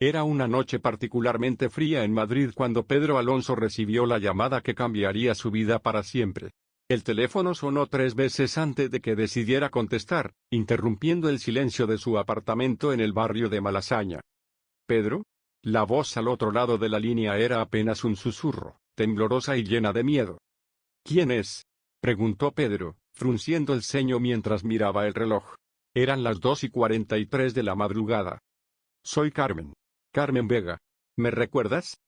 Era una noche particularmente fría en Madrid cuando Pedro Alonso recibió la llamada que cambiaría su vida para siempre. El teléfono sonó 3 veces antes de que decidiera contestar, interrumpiendo el silencio de su apartamento en el barrio de Malasaña. ¿Pedro? La voz al otro lado de la línea era apenas un susurro, temblorosa y llena de miedo. ¿Quién es?, preguntó Pedro, frunciendo el ceño mientras miraba el reloj. Eran las 2:43 de la madrugada. Soy Carmen. Carmen Vega. ¿Me recuerdas?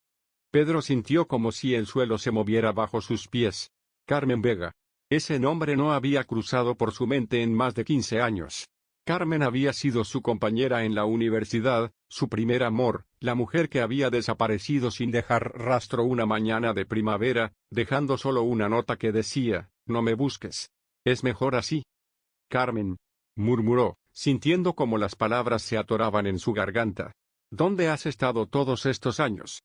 Pedro sintió como si el suelo se moviera bajo sus pies. Carmen Vega. Ese nombre no había cruzado por su mente en más de 15 años. Carmen había sido su compañera en la universidad, su primer amor, la mujer que había desaparecido sin dejar rastro una mañana de primavera, dejando solo una nota que decía, no me busques. Es mejor así. Carmen, murmuró, sintiendo como las palabras se atoraban en su garganta. ¿Dónde has estado todos estos años?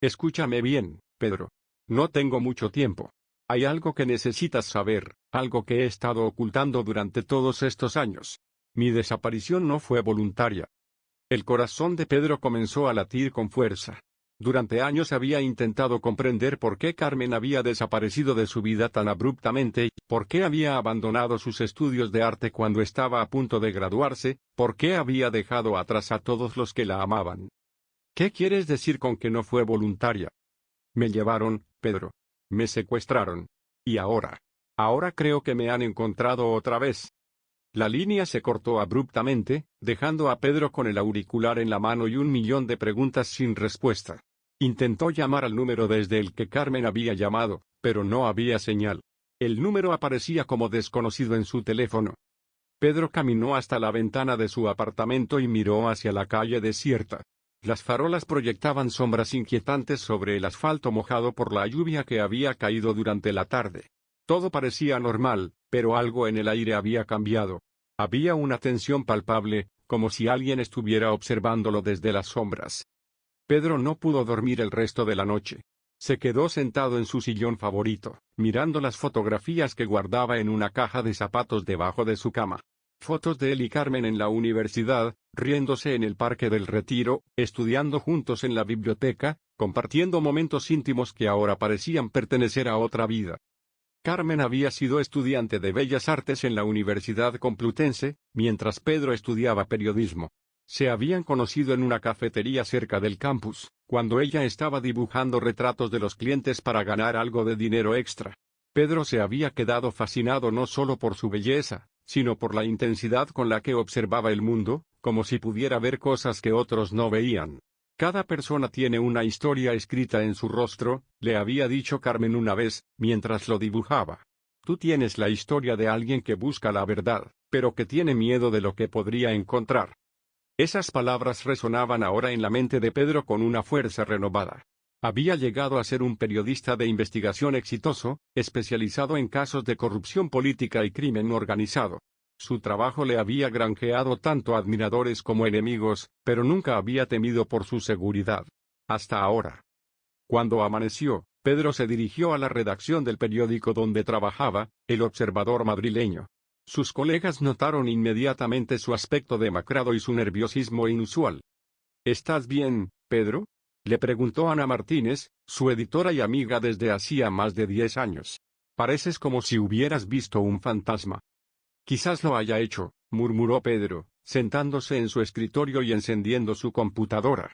Escúchame bien, Pedro. No tengo mucho tiempo. Hay algo que necesitas saber, algo que he estado ocultando durante todos estos años. Mi desaparición no fue voluntaria. El corazón de Pedro comenzó a latir con fuerza. Durante años había intentado comprender por qué Carmen había desaparecido de su vida tan abruptamente, por qué había abandonado sus estudios de arte cuando estaba a punto de graduarse, por qué había dejado atrás a todos los que la amaban. ¿Qué quieres decir con que no fue voluntaria? Me llevaron, Pedro. Me secuestraron. Y ahora creo que me han encontrado otra vez. La línea se cortó abruptamente, dejando a Pedro con el auricular en la mano y 1.000.000 de preguntas sin respuesta. Intentó llamar al número desde el que Carmen había llamado, pero no había señal. El número aparecía como desconocido en su teléfono. Pedro caminó hasta la ventana de su apartamento y miró hacia la calle desierta. Las farolas proyectaban sombras inquietantes sobre el asfalto mojado por la lluvia que había caído durante la tarde. Todo parecía normal, pero algo en el aire había cambiado. Había una tensión palpable, como si alguien estuviera observándolo desde las sombras. Pedro no pudo dormir el resto de la noche. Se quedó sentado en su sillón favorito, mirando las fotografías que guardaba en una caja de zapatos debajo de su cama. Fotos de él y Carmen en la universidad, riéndose en el Parque del Retiro, estudiando juntos en la biblioteca, compartiendo momentos íntimos que ahora parecían pertenecer a otra vida. Carmen había sido estudiante de Bellas Artes en la Universidad Complutense, mientras Pedro estudiaba periodismo. Se habían conocido en una cafetería cerca del campus, cuando ella estaba dibujando retratos de los clientes para ganar algo de dinero extra. Pedro se había quedado fascinado no solo por su belleza, sino por la intensidad con la que observaba el mundo, como si pudiera ver cosas que otros no veían. Cada persona tiene una historia escrita en su rostro, le había dicho Carmen una vez, mientras lo dibujaba. Tú tienes la historia de alguien que busca la verdad, pero que tiene miedo de lo que podría encontrar. Esas palabras resonaban ahora en la mente de Pedro con una fuerza renovada. Había llegado a ser un periodista de investigación exitoso, especializado en casos de corrupción política y crimen organizado. Su trabajo le había granjeado tanto admiradores como enemigos, pero nunca había temido por su seguridad. Hasta ahora. Cuando amaneció, Pedro se dirigió a la redacción del periódico donde trabajaba, El Observador madrileño. Sus colegas notaron inmediatamente su aspecto demacrado y su nerviosismo inusual. ¿Estás bien, Pedro?, le preguntó Ana Martínez, su editora y amiga desde hacía más de 10 años. Pareces como si hubieras visto un fantasma. Quizás lo haya hecho, murmuró Pedro, sentándose en su escritorio y encendiendo su computadora.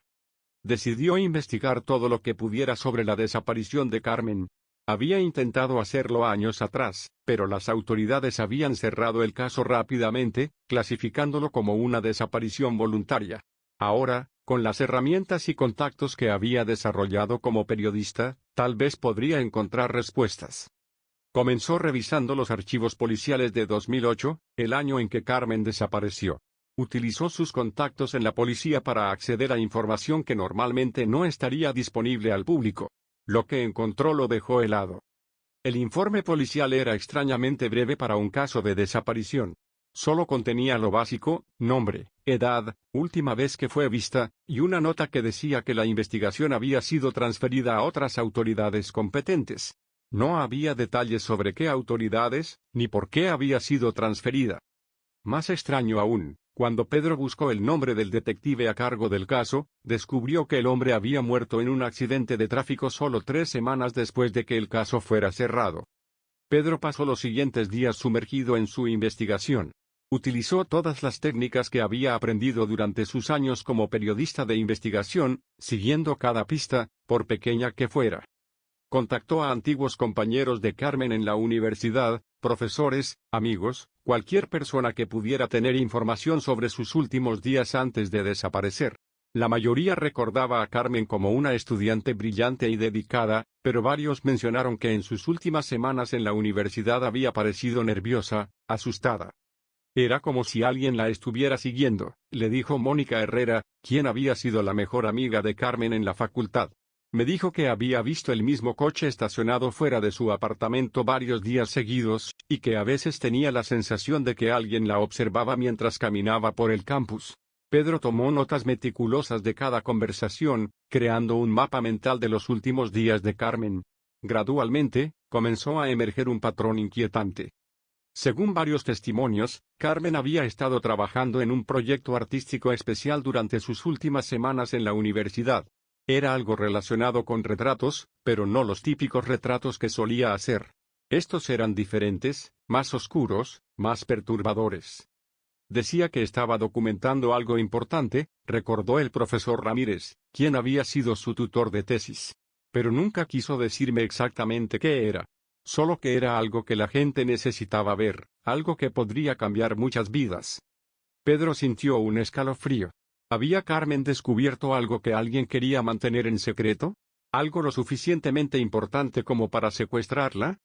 Decidió investigar todo lo que pudiera sobre la desaparición de Carmen. Había intentado hacerlo años atrás, pero las autoridades habían cerrado el caso rápidamente, clasificándolo como una desaparición voluntaria. Ahora, con las herramientas y contactos que había desarrollado como periodista, tal vez podría encontrar respuestas. Comenzó revisando los archivos policiales de 2008, el año en que Carmen desapareció. Utilizó sus contactos en la policía para acceder a información que normalmente no estaría disponible al público. Lo que encontró lo dejó helado. El informe policial era extrañamente breve para un caso de desaparición. Solo contenía lo básico: nombre, edad, última vez que fue vista, y una nota que decía que la investigación había sido transferida a otras autoridades competentes. No había detalles sobre qué autoridades, ni por qué había sido transferida. Más extraño aún, Cuando Pedro buscó el nombre del detective a cargo del caso, descubrió que el hombre había muerto en un accidente de tráfico solo 3 semanas después de que el caso fuera cerrado. Pedro pasó los siguientes días sumergido en su investigación. Utilizó todas las técnicas que había aprendido durante sus años como periodista de investigación, siguiendo cada pista, por pequeña que fuera. Contactó a antiguos compañeros de Carmen en la universidad, profesores, amigos, cualquier persona que pudiera tener información sobre sus últimos días antes de desaparecer. La mayoría recordaba a Carmen como una estudiante brillante y dedicada, pero varios mencionaron que en sus últimas semanas en la universidad había parecido nerviosa, asustada. Era como si alguien la estuviera siguiendo, le dijo Mónica Herrera, quien había sido la mejor amiga de Carmen en la facultad. Me dijo que había visto el mismo coche estacionado fuera de su apartamento varios días seguidos, y que a veces tenía la sensación de que alguien la observaba mientras caminaba por el campus. Pedro tomó notas meticulosas de cada conversación, creando un mapa mental de los últimos días de Carmen. Gradualmente, comenzó a emerger un patrón inquietante. Según varios testimonios, Carmen había estado trabajando en un proyecto artístico especial durante sus últimas semanas en la universidad. Era algo relacionado con retratos, pero no los típicos retratos que solía hacer. Estos eran diferentes, más oscuros, más perturbadores. Decía que estaba documentando algo importante, recordó el profesor Ramírez, quien había sido su tutor de tesis. Pero nunca quiso decirme exactamente qué era. Solo que era algo que la gente necesitaba ver, algo que podría cambiar muchas vidas. Pedro sintió un escalofrío. ¿Había Carmen descubierto algo que alguien quería mantener en secreto? ¿Algo lo suficientemente importante como para secuestrarla?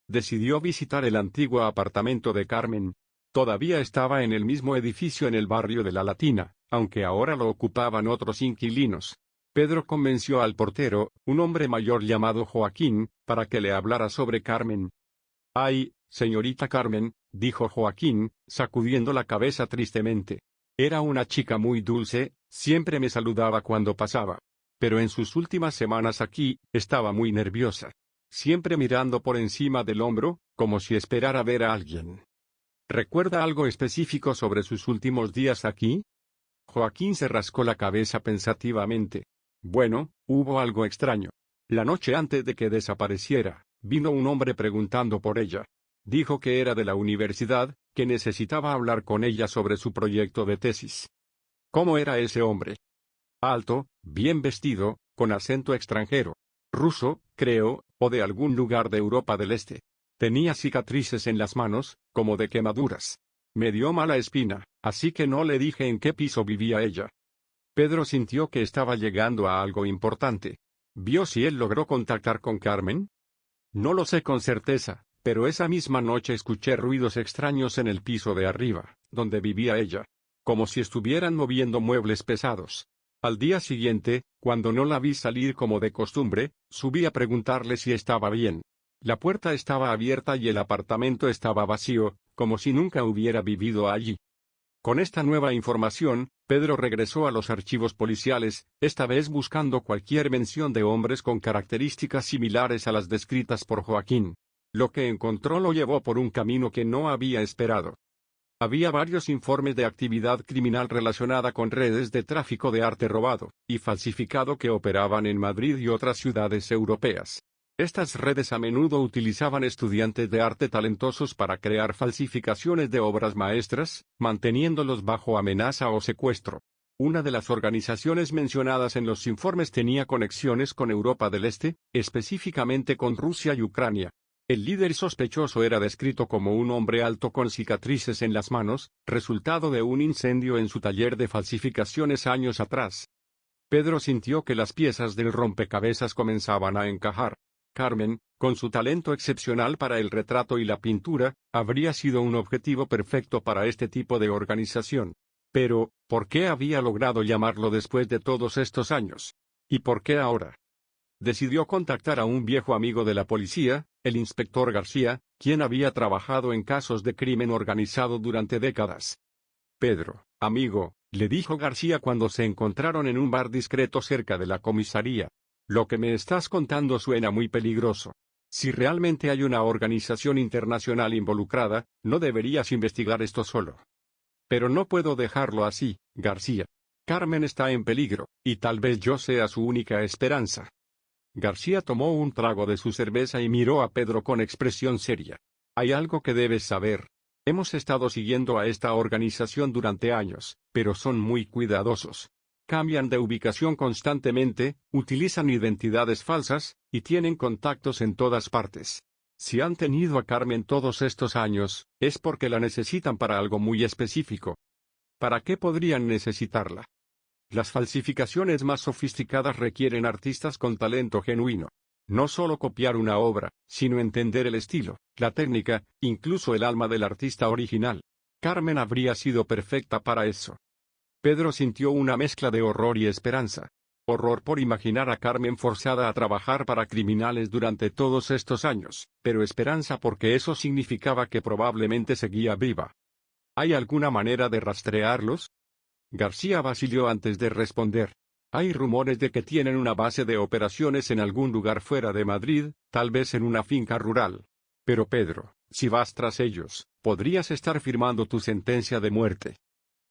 Decidió visitar el antiguo apartamento de Carmen. Todavía estaba en el mismo edificio en el barrio de La Latina, aunque ahora lo ocupaban otros inquilinos. Pedro convenció al portero, un hombre mayor llamado Joaquín, para que le hablara sobre Carmen. «Ay, señorita Carmen», dijo Joaquín, sacudiendo la cabeza tristemente. «Era una chica muy dulce, siempre me saludaba cuando pasaba. Pero en sus últimas semanas aquí, estaba muy nerviosa. Siempre mirando por encima del hombro, como si esperara ver a alguien». ¿Recuerda algo específico sobre sus últimos días aquí? Joaquín se rascó la cabeza pensativamente. Bueno, hubo algo extraño. La noche antes de que desapareciera, vino un hombre preguntando por ella. Dijo que era de la universidad, que necesitaba hablar con ella sobre su proyecto de tesis. ¿Cómo era ese hombre? Alto, bien vestido, con acento extranjero. Ruso, creo, o de algún lugar de Europa del Este. Tenía cicatrices en las manos, como de quemaduras. Me dio mala espina, así que no le dije en qué piso vivía ella. Pedro sintió que estaba llegando a algo importante. ¿Vio si él logró contactar con Carmen? No lo sé con certeza, pero esa misma noche escuché ruidos extraños en el piso de arriba, donde vivía ella. Como si estuvieran moviendo muebles pesados. Al día siguiente, cuando no la vi salir como de costumbre, subí a preguntarle si estaba bien. La puerta estaba abierta y el apartamento estaba vacío, como si nunca hubiera vivido allí. Con esta nueva información, Pedro regresó a los archivos policiales, esta vez buscando cualquier mención de hombres con características similares a las descritas por Joaquín. Lo que encontró lo llevó por un camino que no había esperado. Había varios informes de actividad criminal relacionada con redes de tráfico de arte robado y falsificado que operaban en Madrid y otras ciudades europeas. Estas redes a menudo utilizaban estudiantes de arte talentosos para crear falsificaciones de obras maestras, manteniéndolos bajo amenaza o secuestro. Una de las organizaciones mencionadas en los informes tenía conexiones con Europa del Este, específicamente con Rusia y Ucrania. El líder sospechoso era descrito como un hombre alto con cicatrices en las manos, resultado de un incendio en su taller de falsificaciones años atrás. Pedro sintió que las piezas del rompecabezas comenzaban a encajar. Carmen, con su talento excepcional para el retrato y la pintura, habría sido un objetivo perfecto para este tipo de organización. Pero, ¿por qué había logrado llamarlo después de todos estos años? ¿Y por qué ahora? Decidió contactar a un viejo amigo de la policía, el inspector García, quien había trabajado en casos de crimen organizado durante décadas. «Pedro, amigo», le dijo García cuando se encontraron en un bar discreto cerca de la comisaría. «Lo que me estás contando suena muy peligroso. Si realmente hay una organización internacional involucrada, no deberías investigar esto solo. Pero no puedo dejarlo así, García. Carmen está en peligro, y tal vez yo sea su única esperanza. García tomó un trago de su cerveza y miró a Pedro con expresión seria. Hay algo que debes saber. Hemos estado siguiendo a esta organización durante años, pero son muy cuidadosos. Cambian de ubicación constantemente, utilizan identidades falsas, y tienen contactos en todas partes. Si han tenido a Carmen todos estos años, es porque la necesitan para algo muy específico. ¿Para qué podrían necesitarla? Las falsificaciones más sofisticadas requieren artistas con talento genuino. No solo copiar una obra, sino entender el estilo, la técnica, incluso el alma del artista original. Carmen habría sido perfecta para eso. Pedro sintió una mezcla de horror y esperanza. Horror por imaginar a Carmen forzada a trabajar para criminales durante todos estos años, pero esperanza porque eso significaba que probablemente seguía viva. ¿Hay alguna manera de rastrearlos? García vaciló antes de responder. Hay rumores de que tienen una base de operaciones en algún lugar fuera de Madrid, tal vez en una finca rural. Pero Pedro, si vas tras ellos, podrías estar firmando tu sentencia de muerte.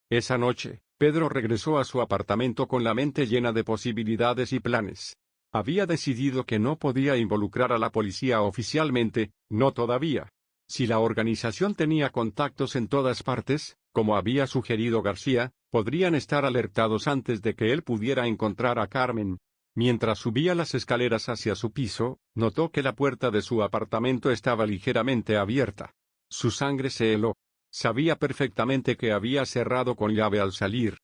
Esa noche, Pedro regresó a su apartamento con la mente llena de posibilidades y planes. Había decidido que no podía involucrar a la policía oficialmente, no todavía. Si la organización tenía contactos en todas partes, como había sugerido García, podrían estar alertados antes de que él pudiera encontrar a Carmen. Mientras subía las escaleras hacia su piso, notó que la puerta de su apartamento estaba ligeramente abierta. Su sangre se heló. Sabía perfectamente que había cerrado con llave al salir.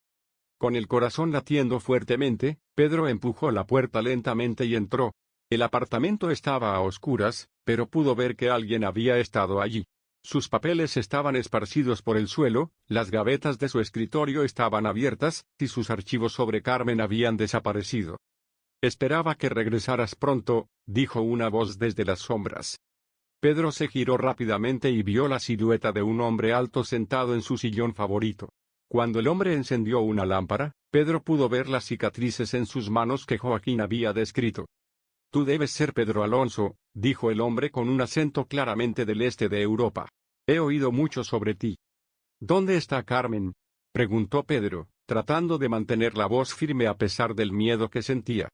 Con el corazón latiendo fuertemente, Pedro empujó la puerta lentamente y entró. El apartamento estaba a oscuras, pero pudo ver que alguien había estado allí. Sus papeles estaban esparcidos por el suelo, las gavetas de su escritorio estaban abiertas, y sus archivos sobre Carmen habían desaparecido. Esperaba que regresaras pronto, dijo una voz desde las sombras. Pedro se giró rápidamente y vio la silueta de un hombre alto sentado en su sillón favorito. Cuando el hombre encendió una lámpara, Pedro pudo ver las cicatrices en sus manos que Joaquín había descrito. Tú debes ser Pedro Alonso, dijo el hombre con un acento claramente del este de Europa. He oído mucho sobre ti. ¿Dónde está Carmen? Preguntó Pedro, tratando de mantener la voz firme a pesar del miedo que sentía.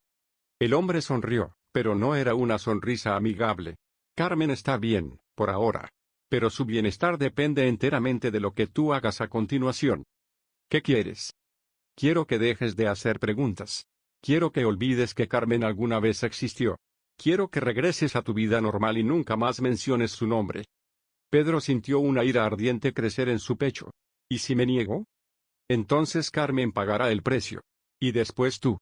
El hombre sonrió, pero no era una sonrisa amigable. Carmen está bien, por ahora. Pero su bienestar depende enteramente de lo que tú hagas a continuación. ¿Qué quieres? Quiero que dejes de hacer preguntas. Quiero que olvides que Carmen alguna vez existió. Quiero que regreses a tu vida normal y nunca más menciones su nombre. Pedro sintió una ira ardiente crecer en su pecho. ¿Y si me niego? Entonces Carmen pagará el precio. Y después tú.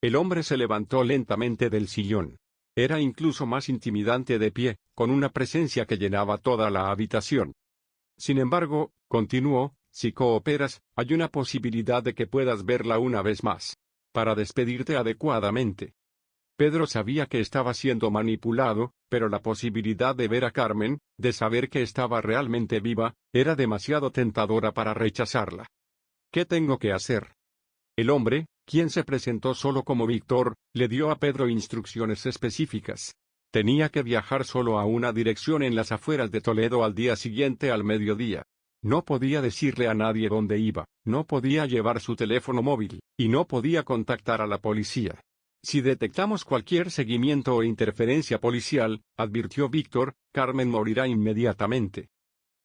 El hombre se levantó lentamente del sillón. Era incluso más intimidante de pie, con una presencia que llenaba toda la habitación. Sin embargo, continuó, si cooperas, hay una posibilidad de que puedas verla una vez más. Para despedirte adecuadamente. Pedro sabía que estaba siendo manipulado, pero la posibilidad de ver a Carmen, de saber que estaba realmente viva, era demasiado tentadora para rechazarla. ¿Qué tengo que hacer? El hombre, quien se presentó solo como Víctor, le dio a Pedro instrucciones específicas. Tenía que viajar solo a una dirección en las afueras de Toledo al día siguiente al mediodía. No podía decirle a nadie dónde iba, no podía llevar su teléfono móvil, y no podía contactar a la policía. Si detectamos cualquier seguimiento o interferencia policial, advirtió Víctor, Carmen morirá inmediatamente.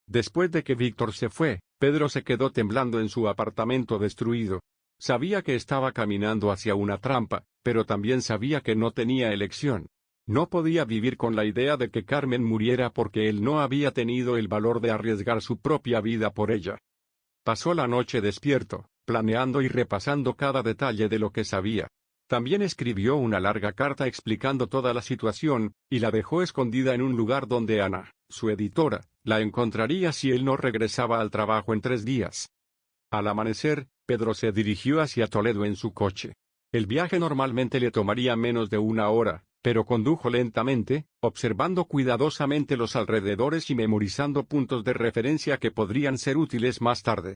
Después de que Víctor se fue, Pedro se quedó temblando en su apartamento destruido. Sabía que estaba caminando hacia una trampa, pero también sabía que no tenía elección. No podía vivir con la idea de que Carmen muriera porque él no había tenido el valor de arriesgar su propia vida por ella. Pasó la noche despierto, planeando y repasando cada detalle de lo que sabía. También escribió una larga carta explicando toda la situación, y la dejó escondida en un lugar donde Ana, su editora, la encontraría si él no regresaba al trabajo en 3 días. Al amanecer, Pedro se dirigió hacia Toledo en su coche. El viaje normalmente le tomaría menos de 1 hora, pero condujo lentamente, observando cuidadosamente los alrededores y memorizando puntos de referencia que podrían ser útiles más tarde.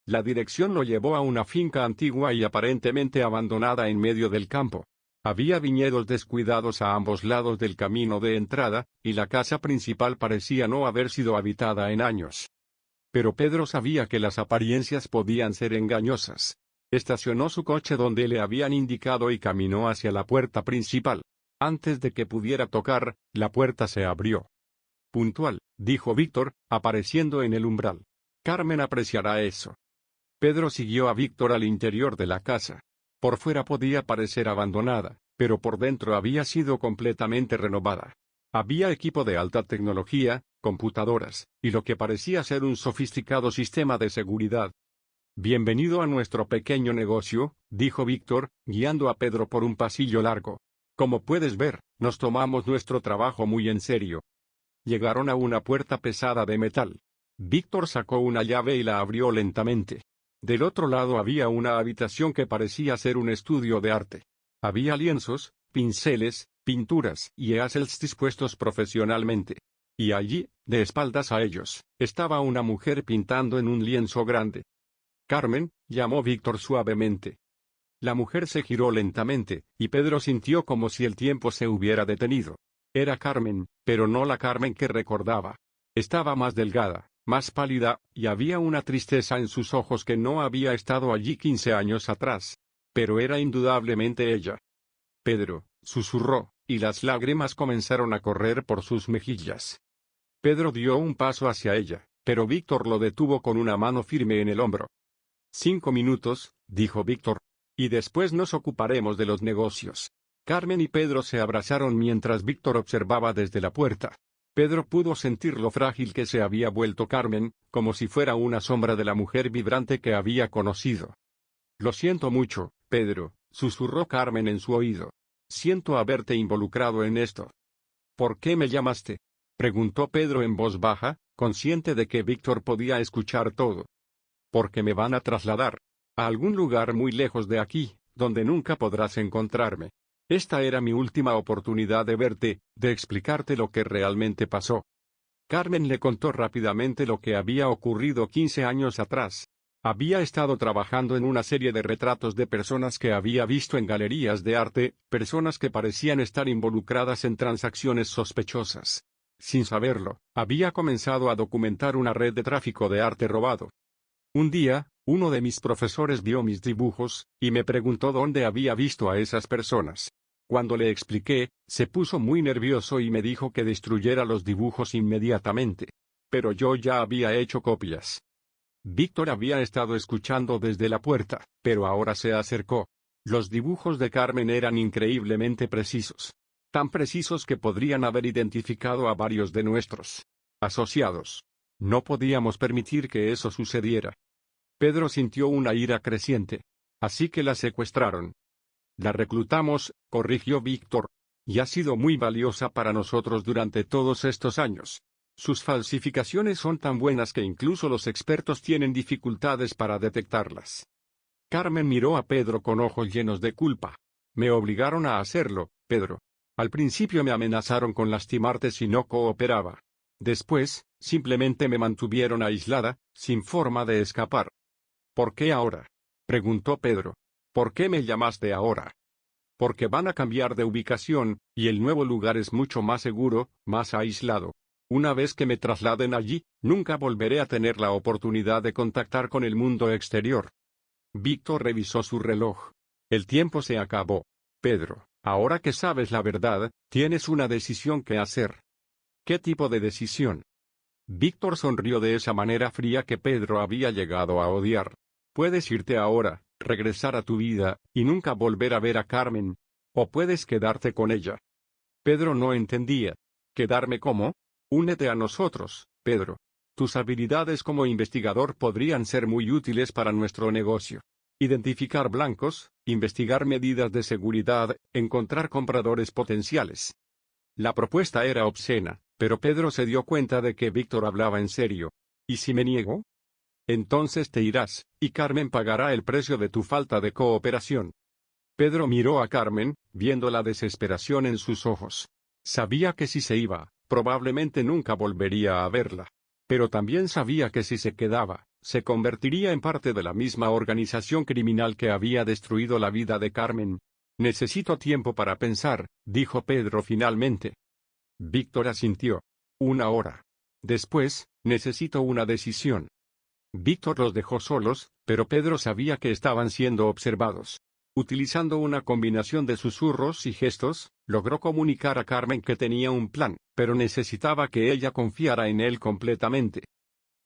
La dirección lo llevó a una finca antigua y aparentemente abandonada en medio del campo. Había viñedos descuidados a ambos lados del camino de entrada, y la casa principal parecía no haber sido habitada en años. Pero Pedro sabía que las apariencias podían ser engañosas. Estacionó su coche donde le habían indicado y caminó hacia la puerta principal. Antes de que pudiera tocar, la puerta se abrió. Puntual, dijo Víctor, apareciendo en el umbral. Carmen apreciará eso. Pedro siguió a Víctor al interior de la casa. Por fuera podía parecer abandonada, pero por dentro había sido completamente renovada. Había equipo de alta tecnología, computadoras, y lo que parecía ser un sofisticado sistema de seguridad. Bienvenido a nuestro pequeño negocio, dijo Víctor, guiando a Pedro por un pasillo largo. Como puedes ver, nos tomamos nuestro trabajo muy en serio. Llegaron a una puerta pesada de metal. Víctor sacó una llave y la abrió lentamente. Del otro lado había una habitación que parecía ser un estudio de arte. Había lienzos, pinceles, pinturas y easels dispuestos profesionalmente. Y allí, de espaldas a ellos, estaba una mujer pintando en un lienzo grande. Carmen, llamó Víctor suavemente. La mujer se giró lentamente, y Pedro sintió como si el tiempo se hubiera detenido. Era Carmen, pero no la Carmen que recordaba. Estaba más delgada, más pálida, y había una tristeza en sus ojos que no había estado allí 15 años atrás. Pero era indudablemente ella. Pedro, susurró, y las lágrimas comenzaron a correr por sus mejillas. Pedro dio un paso hacia ella, pero Víctor lo detuvo con una mano firme en el hombro. 5 minutos, dijo Víctor. Y después nos ocuparemos de los negocios. Carmen y Pedro se abrazaron mientras Víctor observaba desde la puerta. Pedro pudo sentir lo frágil que se había vuelto Carmen, como si fuera una sombra de la mujer vibrante que había conocido. Lo siento mucho, Pedro, susurró Carmen en su oído. Siento haberte involucrado en esto. ¿Por qué me llamaste?, preguntó Pedro en voz baja, consciente de que Víctor podía escuchar todo. Porque me van a trasladar a algún lugar muy lejos de aquí, donde nunca podrás encontrarme. Esta era mi última oportunidad de verte, de explicarte lo que realmente pasó. Carmen le contó rápidamente lo que había ocurrido 15 años atrás. Había estado trabajando en una serie de retratos de personas que había visto en galerías de arte, personas que parecían estar involucradas en transacciones sospechosas. Sin saberlo, había comenzado a documentar una red de tráfico de arte robado. Un día, uno de mis profesores vio mis dibujos, y me preguntó dónde había visto a esas personas. Cuando le expliqué, se puso muy nervioso y me dijo que destruyera los dibujos inmediatamente. Pero yo ya había hecho copias. Víctor había estado escuchando desde la puerta, pero ahora se acercó. Los dibujos de Carmen eran increíblemente precisos. Tan precisos que podrían haber identificado a varios de nuestros asociados. No podíamos permitir que eso sucediera. Pedro sintió una ira creciente. Así que la secuestraron. La reclutamos, corrigió Víctor. Y ha sido muy valiosa para nosotros durante todos estos años. Sus falsificaciones son tan buenas que incluso los expertos tienen dificultades para detectarlas. Carmen miró a Pedro con ojos llenos de culpa. Me obligaron a hacerlo, Pedro. Al principio me amenazaron con lastimarte si no cooperaba. Después, simplemente me mantuvieron aislada, sin forma de escapar. ¿Por qué ahora?, preguntó Pedro. ¿Por qué me llamaste ahora? Porque van a cambiar de ubicación, y el nuevo lugar es mucho más seguro, más aislado. Una vez que me trasladen allí, nunca volveré a tener la oportunidad de contactar con el mundo exterior. Víctor revisó su reloj. El tiempo se acabó. Pedro, ahora que sabes la verdad, tienes una decisión que hacer. ¿Qué tipo de decisión? Víctor sonrió de esa manera fría que Pedro había llegado a odiar. Puedes irte ahora, regresar a tu vida, y nunca volver a ver a Carmen. O puedes quedarte con ella. Pedro no entendía. ¿Quedarme cómo? Únete a nosotros, Pedro. Tus habilidades como investigador podrían ser muy útiles para nuestro negocio. Identificar blancos, investigar medidas de seguridad, encontrar compradores potenciales. La propuesta era obscena, pero Pedro se dio cuenta de que Víctor hablaba en serio. ¿Y si me niego? Entonces te irás, y Carmen pagará el precio de tu falta de cooperación. Pedro miró a Carmen, viendo la desesperación en sus ojos. Sabía que si se iba, probablemente nunca volvería a verla. Pero también sabía que si se quedaba, se convertiría en parte de la misma organización criminal que había destruido la vida de Carmen. Necesito tiempo para pensar, dijo Pedro finalmente. Víctor asintió. 1 hora. Después, necesito una decisión. Víctor los dejó solos, pero Pedro sabía que estaban siendo observados. Utilizando una combinación de susurros y gestos, logró comunicar a Carmen que tenía un plan, pero necesitaba que ella confiara en él completamente.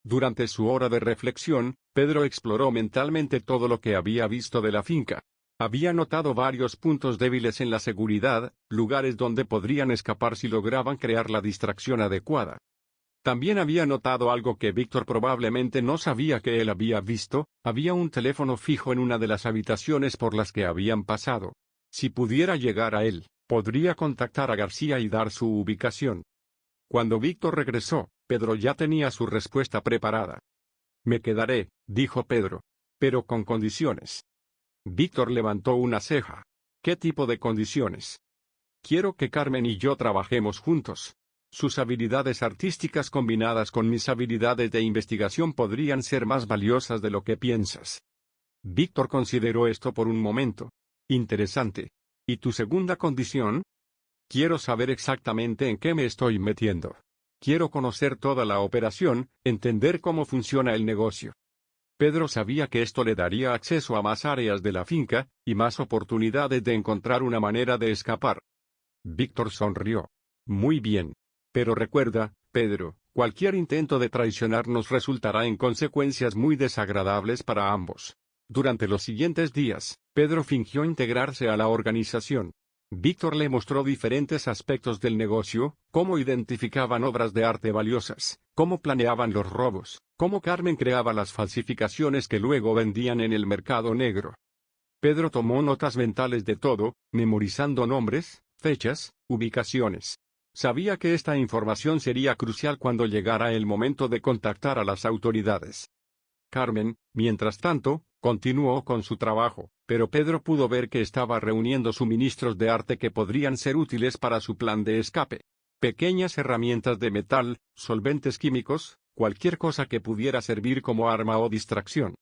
Durante su hora de reflexión, Pedro exploró mentalmente todo lo que había visto de la finca. Había notado varios puntos débiles en la seguridad, lugares donde podrían escapar si lograban crear la distracción adecuada. También había notado algo que Víctor probablemente no sabía que él había visto: había un teléfono fijo en una de las habitaciones por las que habían pasado. Si pudiera llegar a él, podría contactar a García y dar su ubicación. Cuando Víctor regresó, Pedro ya tenía su respuesta preparada. «Me quedaré», dijo Pedro. «Pero con condiciones». Víctor levantó una ceja. «¿Qué tipo de condiciones?» «Quiero que Carmen y yo trabajemos juntos. Sus habilidades artísticas combinadas con mis habilidades de investigación podrían ser más valiosas de lo que piensas». Víctor consideró esto por un momento. «Interesante. ¿Y tu segunda condición?» «Quiero saber exactamente en qué me estoy metiendo. Quiero conocer toda la operación, entender cómo funciona el negocio». Pedro sabía que esto le daría acceso a más áreas de la finca, y más oportunidades de encontrar una manera de escapar. Víctor sonrió. «Muy bien. Pero recuerda, Pedro, cualquier intento de traicionarnos resultará en consecuencias muy desagradables para ambos». Durante los siguientes días, Pedro fingió integrarse a la organización. Víctor le mostró diferentes aspectos del negocio: cómo identificaban obras de arte valiosas, cómo planeaban los robos, cómo Carmen creaba las falsificaciones que luego vendían en el mercado negro. Pedro tomó notas mentales de todo, memorizando nombres, fechas, ubicaciones. Sabía que esta información sería crucial cuando llegara el momento de contactar a las autoridades. Carmen, mientras tanto, continuó con su trabajo, pero Pedro pudo ver que estaba reuniendo suministros de arte que podrían ser útiles para su plan de escape. Pequeñas herramientas de metal, solventes químicos, cualquier cosa que pudiera servir como arma o distracción.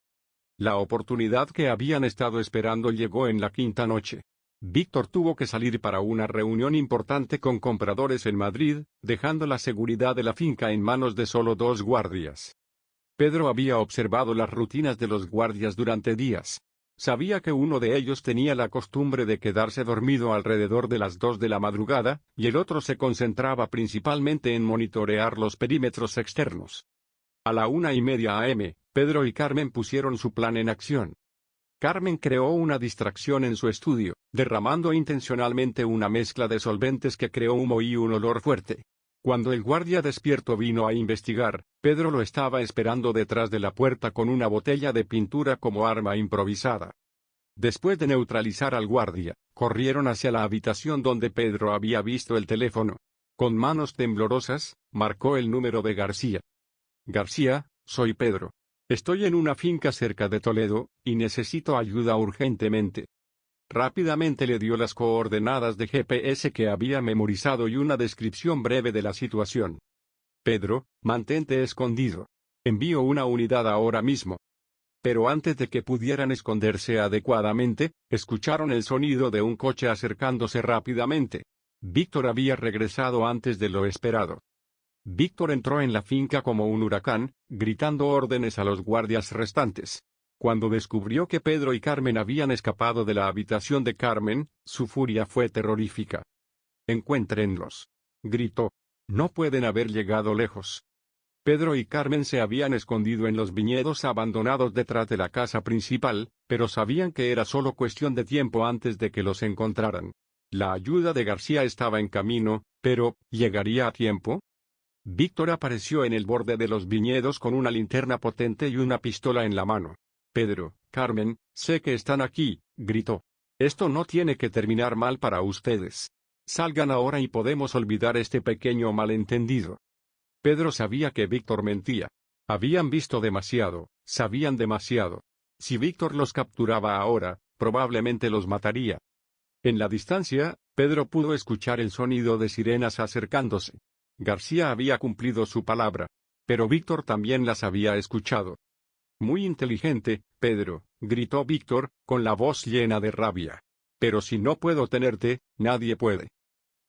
La oportunidad que habían estado esperando llegó en la quinta noche. Víctor tuvo que salir para una reunión importante con compradores en Madrid, dejando la seguridad de la finca en manos de solo 2 guardias. Pedro había observado las rutinas de los guardias durante días. Sabía que uno de ellos tenía la costumbre de quedarse dormido alrededor de las 2 de la madrugada, y el otro se concentraba principalmente en monitorear los perímetros externos. A la 1:30 a.m., Pedro y Carmen pusieron su plan en acción. Carmen creó una distracción en su estudio, derramando intencionalmente una mezcla de solventes que creó humo y un olor fuerte. Cuando el guardia despierto vino a investigar, Pedro lo estaba esperando detrás de la puerta con una botella de pintura como arma improvisada. Después de neutralizar al guardia, corrieron hacia la habitación donde Pedro había visto el teléfono. Con manos temblorosas, marcó el número de García. «García, soy Pedro. Estoy en una finca cerca de Toledo, y necesito ayuda urgentemente». Rápidamente le dio las coordenadas de GPS que había memorizado y una descripción breve de la situación. «Pedro, mantente escondido. Envío una unidad ahora mismo». Pero antes de que pudieran esconderse adecuadamente, escucharon el sonido de un coche acercándose rápidamente. Víctor había regresado antes de lo esperado. Víctor entró en la finca como un huracán, gritando órdenes a los guardias restantes. Cuando descubrió que Pedro y Carmen habían escapado de la habitación de Carmen, su furia fue terrorífica. «Encuéntrenlos», gritó. «No pueden haber llegado lejos». Pedro y Carmen se habían escondido en los viñedos abandonados detrás de la casa principal, pero sabían que era solo cuestión de tiempo antes de que los encontraran. La ayuda de García estaba en camino, pero ¿llegaría a tiempo? Víctor apareció en el borde de los viñedos con una linterna potente y una pistola en la mano. «Pedro, Carmen, sé que están aquí», gritó. «Esto no tiene que terminar mal para ustedes. Salgan ahora y podemos olvidar este pequeño malentendido». Pedro sabía que Víctor mentía. Habían visto demasiado, sabían demasiado. Si Víctor los capturaba ahora, probablemente los mataría. En la distancia, Pedro pudo escuchar el sonido de sirenas acercándose. García había cumplido su palabra. Pero Víctor también las había escuchado. «Muy inteligente, Pedro», gritó Víctor, con la voz llena de rabia. «Pero si no puedo tenerte, nadie puede».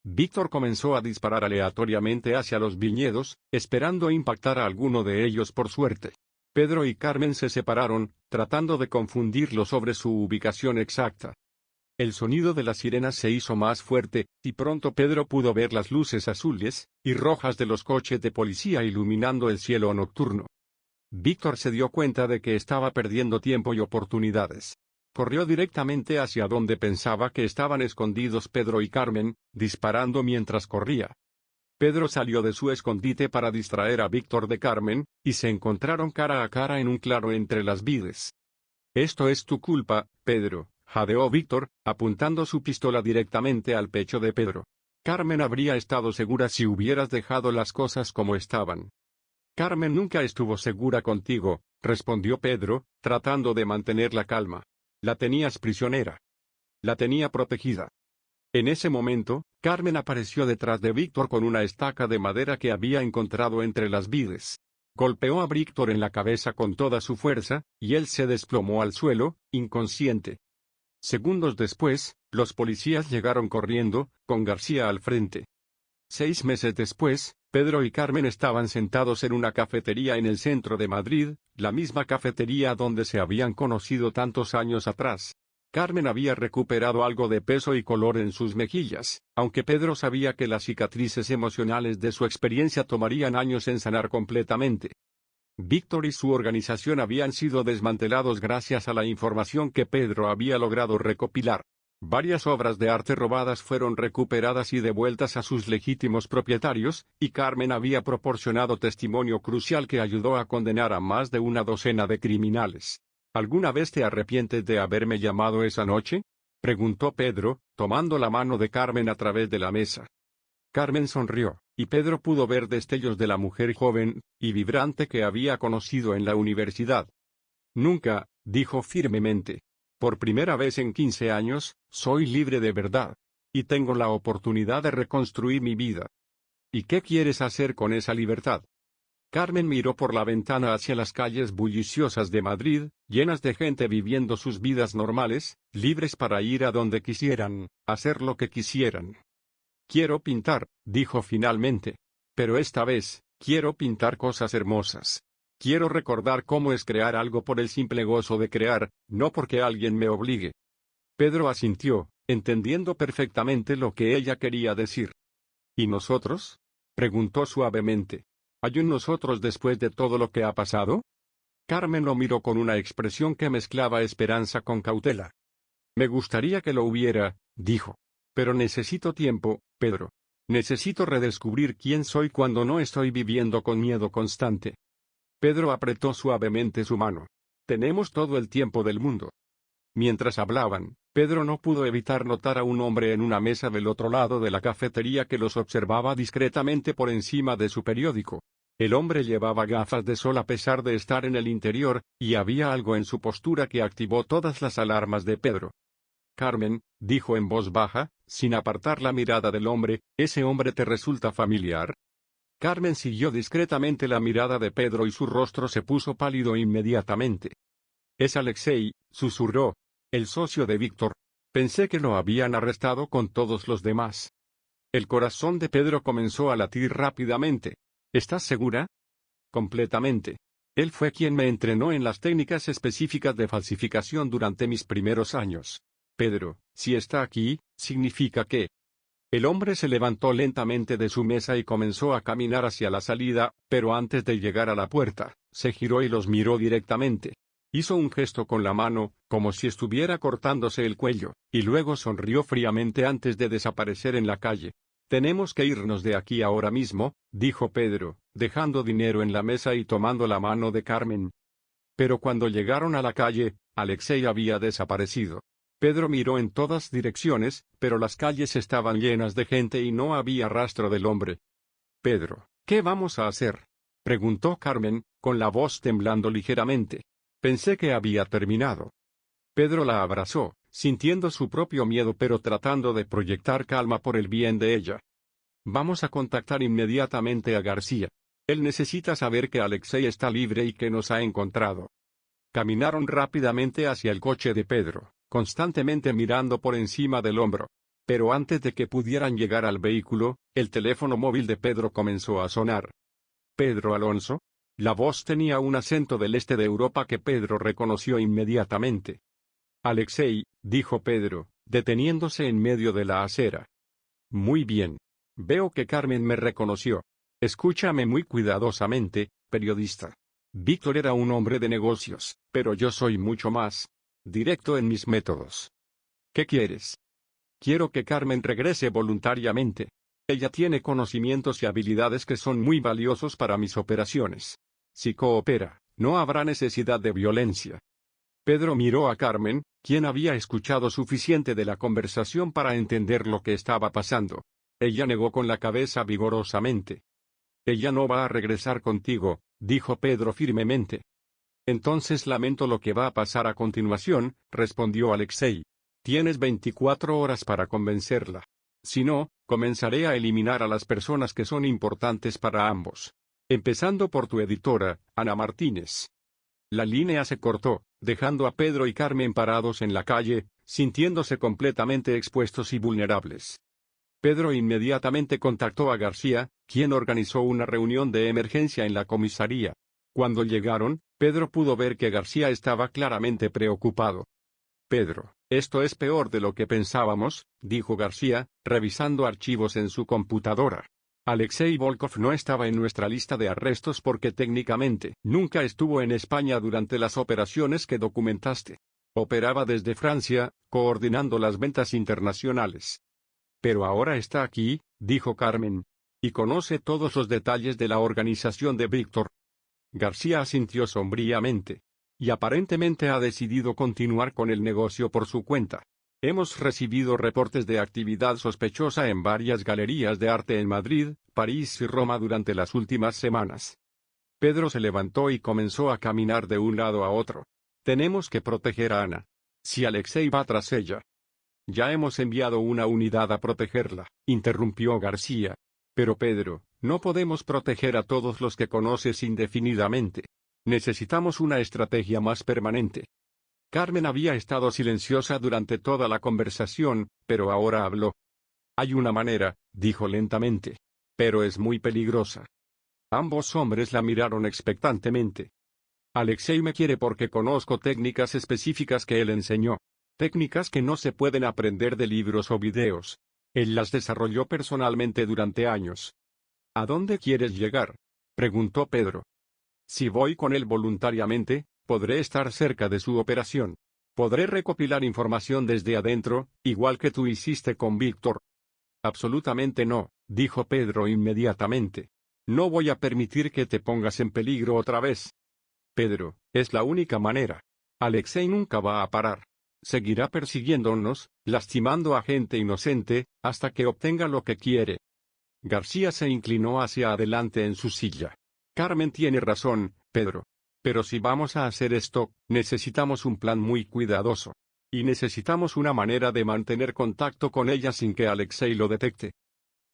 Víctor comenzó a disparar aleatoriamente hacia los viñedos, esperando impactar a alguno de ellos por suerte. Pedro y Carmen se separaron, tratando de confundirlo sobre su ubicación exacta. El sonido de las sirenas se hizo más fuerte, y pronto Pedro pudo ver las luces azules y rojas de los coches de policía iluminando el cielo nocturno. Víctor se dio cuenta de que estaba perdiendo tiempo y oportunidades. Corrió directamente hacia donde pensaba que estaban escondidos Pedro y Carmen, disparando mientras corría. Pedro salió de su escondite para distraer a Víctor de Carmen, y se encontraron cara a cara en un claro entre las vides. «Esto es tu culpa, Pedro», jadeó Víctor, apuntando su pistola directamente al pecho de Pedro. «Carmen habría estado segura si hubieras dejado las cosas como estaban». «Carmen nunca estuvo segura contigo», respondió Pedro, tratando de mantener la calma. «La tenías prisionera. La tenía protegida». En ese momento, Carmen apareció detrás de Víctor con una estaca de madera que había encontrado entre las vides. Golpeó a Víctor en la cabeza con toda su fuerza, y él se desplomó al suelo, inconsciente. Segundos después, los policías llegaron corriendo, con García al frente. 6 meses después, Pedro y Carmen estaban sentados en una cafetería en el centro de Madrid, la misma cafetería donde se habían conocido tantos años atrás. Carmen había recuperado algo de peso y color en sus mejillas, aunque Pedro sabía que las cicatrices emocionales de su experiencia tomarían años en sanar completamente. Víctor y su organización habían sido desmantelados gracias a la información que Pedro había logrado recopilar. Varias obras de arte robadas fueron recuperadas y devueltas a sus legítimos propietarios, y Carmen había proporcionado testimonio crucial que ayudó a condenar a más de una docena de criminales. ¿Alguna vez te arrepientes de haberme llamado esa noche?, preguntó Pedro, tomando la mano de Carmen a través de la mesa. Carmen sonrió, y Pedro pudo ver destellos de la mujer joven y vibrante que había conocido en la universidad. «Nunca», dijo firmemente. «Por primera vez en 15 años, soy libre de verdad. Y tengo la oportunidad de reconstruir mi vida». «¿Y qué quieres hacer con esa libertad?». Carmen miró por la ventana hacia las calles bulliciosas de Madrid, llenas de gente viviendo sus vidas normales, libres para ir a donde quisieran, hacer lo que quisieran. «Quiero pintar», dijo finalmente. «Pero esta vez, quiero pintar cosas hermosas. Quiero recordar cómo es crear algo por el simple gozo de crear, no porque alguien me obligue». Pedro asintió, entendiendo perfectamente lo que ella quería decir. «¿Y nosotros?», preguntó suavemente. ¿Hay un nosotros después de todo lo que ha pasado? Carmen lo miró con una expresión que mezclaba esperanza con cautela. «Me gustaría que lo hubiera», dijo. «Pero necesito tiempo, Pedro. Necesito redescubrir quién soy cuando no estoy viviendo con miedo constante». Pedro apretó suavemente su mano. «Tenemos todo el tiempo del mundo». Mientras hablaban, Pedro no pudo evitar notar a un hombre en una mesa del otro lado de la cafetería que los observaba discretamente por encima de su periódico. El hombre llevaba gafas de sol a pesar de estar en el interior, y había algo en su postura que activó todas las alarmas de Pedro. «Carmen», dijo en voz baja, sin apartar la mirada del hombre, «¿ese hombre te resulta familiar?». Carmen siguió discretamente la mirada de Pedro y su rostro se puso pálido inmediatamente. «Es Alexei», susurró. «El socio de Víctor. Pensé que lo habían arrestado con todos los demás». El corazón de Pedro comenzó a latir rápidamente. «¿Estás segura?». «Completamente. Él fue quien me entrenó en las técnicas específicas de falsificación durante mis primeros años». «Pedro, si está aquí, significa que…». El hombre se levantó lentamente de su mesa y comenzó a caminar hacia la salida, pero antes de llegar a la puerta, se giró y los miró directamente. Hizo un gesto con la mano, como si estuviera cortándose el cuello, y luego sonrió fríamente antes de desaparecer en la calle. «Tenemos que irnos de aquí ahora mismo», dijo Pedro, dejando dinero en la mesa y tomando la mano de Carmen. Pero cuando llegaron a la calle, Alexei había desaparecido. Pedro miró en todas direcciones, pero las calles estaban llenas de gente y no había rastro del hombre. «Pedro, ¿qué vamos a hacer?», preguntó Carmen, con la voz temblando ligeramente. «Pensé que había terminado». Pedro la abrazó, sintiendo su propio miedo pero tratando de proyectar calma por el bien de ella. «Vamos a contactar inmediatamente a García. Él necesita saber que Alexei está libre y que nos ha encontrado». Caminaron rápidamente hacia el coche de Pedro, constantemente mirando por encima del hombro. Pero antes de que pudieran llegar al vehículo, el teléfono móvil de Pedro comenzó a sonar. «¿Pedro Alonso?». La voz tenía un acento del este de Europa que Pedro reconoció inmediatamente. Alexei, dijo Pedro, deteniéndose en medio de la acera. Muy bien. Veo que Carmen me reconoció. Escúchame muy cuidadosamente, periodista. Víctor era un hombre de negocios, pero yo soy mucho más directo en mis métodos. ¿Qué quieres? Quiero que Carmen regrese voluntariamente. Ella tiene conocimientos y habilidades que son muy valiosos para mis operaciones. Si coopera, no habrá necesidad de violencia. Pedro miró a Carmen, quien había escuchado suficiente de la conversación para entender lo que estaba pasando. Ella negó con la cabeza vigorosamente. Ella no va a regresar contigo, dijo Pedro firmemente. Entonces lamento lo que va a pasar a continuación, respondió Alexei. Tienes 24 horas para convencerla. Si no, comenzaré a eliminar a las personas que son importantes para ambos. Empezando por tu editora, Ana Martínez. La línea se cortó, dejando a Pedro y Carmen parados en la calle, sintiéndose completamente expuestos y vulnerables. Pedro inmediatamente contactó a García, quien organizó una reunión de emergencia en la comisaría. Cuando llegaron, Pedro pudo ver que García estaba claramente preocupado. Pedro, esto es peor de lo que pensábamos, dijo García, revisando archivos en su computadora. Alexei Volkov no estaba en nuestra lista de arrestos porque técnicamente nunca estuvo en España durante las operaciones que documentaste. Operaba desde Francia, coordinando las ventas internacionales. Pero ahora está aquí, dijo Carmen, y conoce todos los detalles de la organización de Víctor. García asintió sombríamente. Y aparentemente ha decidido continuar con el negocio por su cuenta. Hemos recibido reportes de actividad sospechosa en varias galerías de arte en Madrid, París y Roma durante las últimas semanas. Pedro se levantó y comenzó a caminar de un lado a otro. Tenemos que proteger a Ana. Si Alexei va tras ella. Ya hemos enviado una unidad a protegerla, interrumpió García. Pero Pedro, no podemos proteger a todos los que conoces indefinidamente. Necesitamos una estrategia más permanente. Carmen había estado silenciosa durante toda la conversación, pero ahora habló. Hay una manera, dijo lentamente. Pero es muy peligrosa. Ambos hombres la miraron expectantemente. Alexei me quiere porque conozco técnicas específicas que él enseñó. Técnicas que no se pueden aprender de libros o videos. Él las desarrolló personalmente durante años. ¿A dónde quieres llegar? Preguntó Pedro. Si voy con él voluntariamente, podré estar cerca de su operación. Podré recopilar información desde adentro, igual que tú hiciste con Víctor. Absolutamente no, dijo Pedro inmediatamente. No voy a permitir que te pongas en peligro otra vez. Pedro, es la única manera. Alexei nunca va a parar. Seguirá persiguiéndonos, lastimando a gente inocente, hasta que obtenga lo que quiere. García se inclinó hacia adelante en su silla. Carmen tiene razón, Pedro. Pero si vamos a hacer esto, necesitamos un plan muy cuidadoso. Y necesitamos una manera de mantener contacto con ella sin que Alexei lo detecte.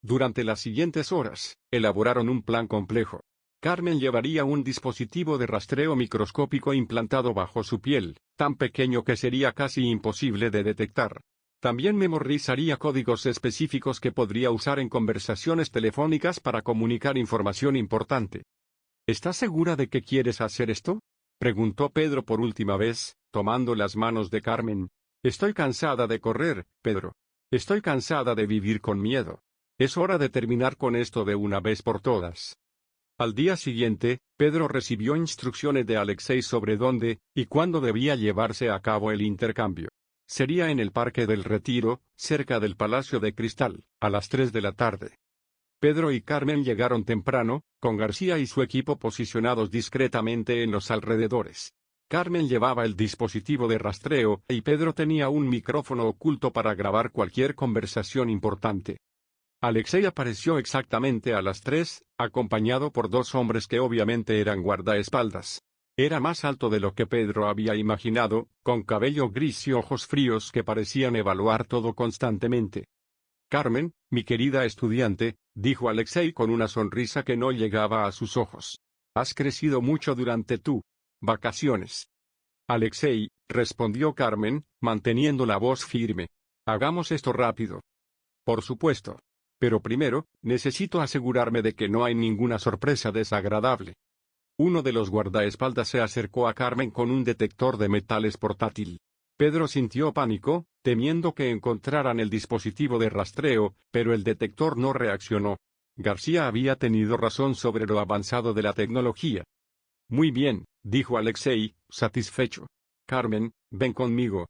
Durante las siguientes horas, elaboraron un plan complejo. Carmen llevaría un dispositivo de rastreo microscópico implantado bajo su piel, tan pequeño que sería casi imposible de detectar. También memorizaría códigos específicos que podría usar en conversaciones telefónicas para comunicar información importante. ¿Estás segura de que quieres hacer esto? Preguntó Pedro por última vez, tomando las manos de Carmen. Estoy cansada de correr, Pedro. Estoy cansada de vivir con miedo. Es hora de terminar con esto de una vez por todas. Al día siguiente, Pedro recibió instrucciones de Alexei sobre dónde y cuándo debía llevarse a cabo el intercambio. Sería en el Parque del Retiro, cerca del Palacio de Cristal, a las 3 de la tarde. Pedro y Carmen llegaron temprano, con García y su equipo posicionados discretamente en los alrededores. Carmen llevaba el dispositivo de rastreo y Pedro tenía un micrófono oculto para grabar cualquier conversación importante. Alexei apareció exactamente a las 3, acompañado por dos hombres que obviamente eran guardaespaldas. Era más alto de lo que Pedro había imaginado, con cabello gris y ojos fríos que parecían evaluar todo constantemente. Carmen, mi querida estudiante, dijo Alexei con una sonrisa que no llegaba a sus ojos. Has crecido mucho durante tu vacaciones. Alexei, respondió Carmen, manteniendo la voz firme. Hagamos esto rápido. Por supuesto. Pero primero, necesito asegurarme de que no hay ninguna sorpresa desagradable. Uno de los guardaespaldas se acercó a Carmen con un detector de metales portátil. Pedro sintió pánico, temiendo que encontraran el dispositivo de rastreo, pero el detector no reaccionó. García había tenido razón sobre lo avanzado de la tecnología. Muy bien, dijo Alexei, satisfecho. Carmen, ven conmigo.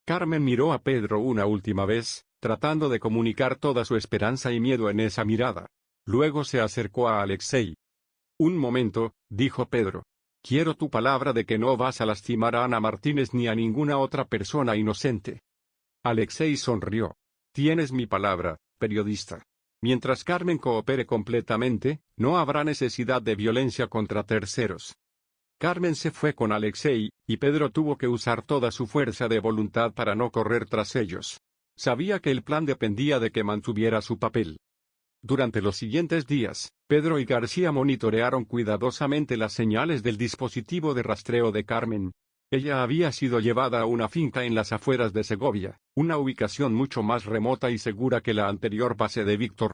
Carmen miró a Pedro una última vez, tratando de comunicar toda su esperanza y miedo en esa mirada. Luego se acercó a Alexei. Un momento, dijo Pedro. Quiero tu palabra de que no vas a lastimar a Ana Martínez ni a ninguna otra persona inocente. Alexei sonrió. Tienes mi palabra, periodista. Mientras Carmen coopere completamente, no habrá necesidad de violencia contra terceros. Carmen se fue con Alexei, y Pedro tuvo que usar toda su fuerza de voluntad para no correr tras ellos. Sabía que el plan dependía de que mantuviera su papel. Durante los siguientes días, Pedro y García monitorearon cuidadosamente las señales del dispositivo de rastreo de Carmen. Ella había sido llevada a una finca en las afueras de Segovia, una ubicación mucho más remota y segura que la anterior base de Víctor.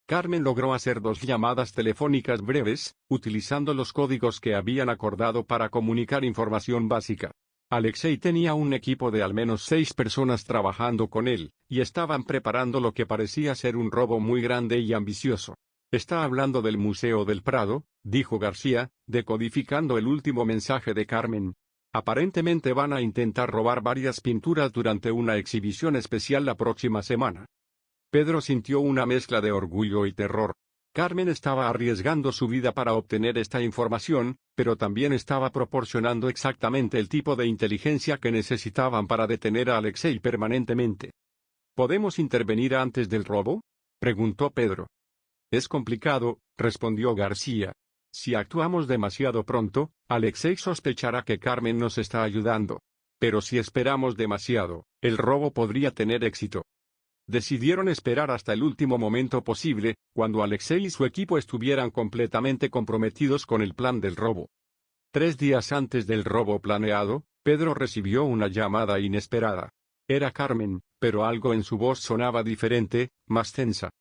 Carmen logró hacer 2 llamadas telefónicas breves, utilizando los códigos que habían acordado para comunicar información básica. Alexei tenía un equipo de al menos 6 personas trabajando con él, y estaban preparando lo que parecía ser un robo muy grande y ambicioso. Está hablando del Museo del Prado, dijo García, decodificando el último mensaje de Carmen. Aparentemente van a intentar robar varias pinturas durante una exhibición especial la próxima semana. Pedro sintió una mezcla de orgullo y terror. Carmen estaba arriesgando su vida para obtener esta información, pero también estaba proporcionando exactamente el tipo de inteligencia que necesitaban para detener a Alexei permanentemente. ¿Podemos intervenir antes del robo?, preguntó Pedro. Es complicado, respondió García. Si actuamos demasiado pronto, Alexei sospechará que Carmen nos está ayudando. Pero si esperamos demasiado, el robo podría tener éxito. Decidieron esperar hasta el último momento posible, cuando Alexei y su equipo estuvieran completamente comprometidos con el plan del robo. 3 días antes del robo planeado, Pedro recibió una llamada inesperada. Era Carmen, pero algo en su voz sonaba diferente, más tensa.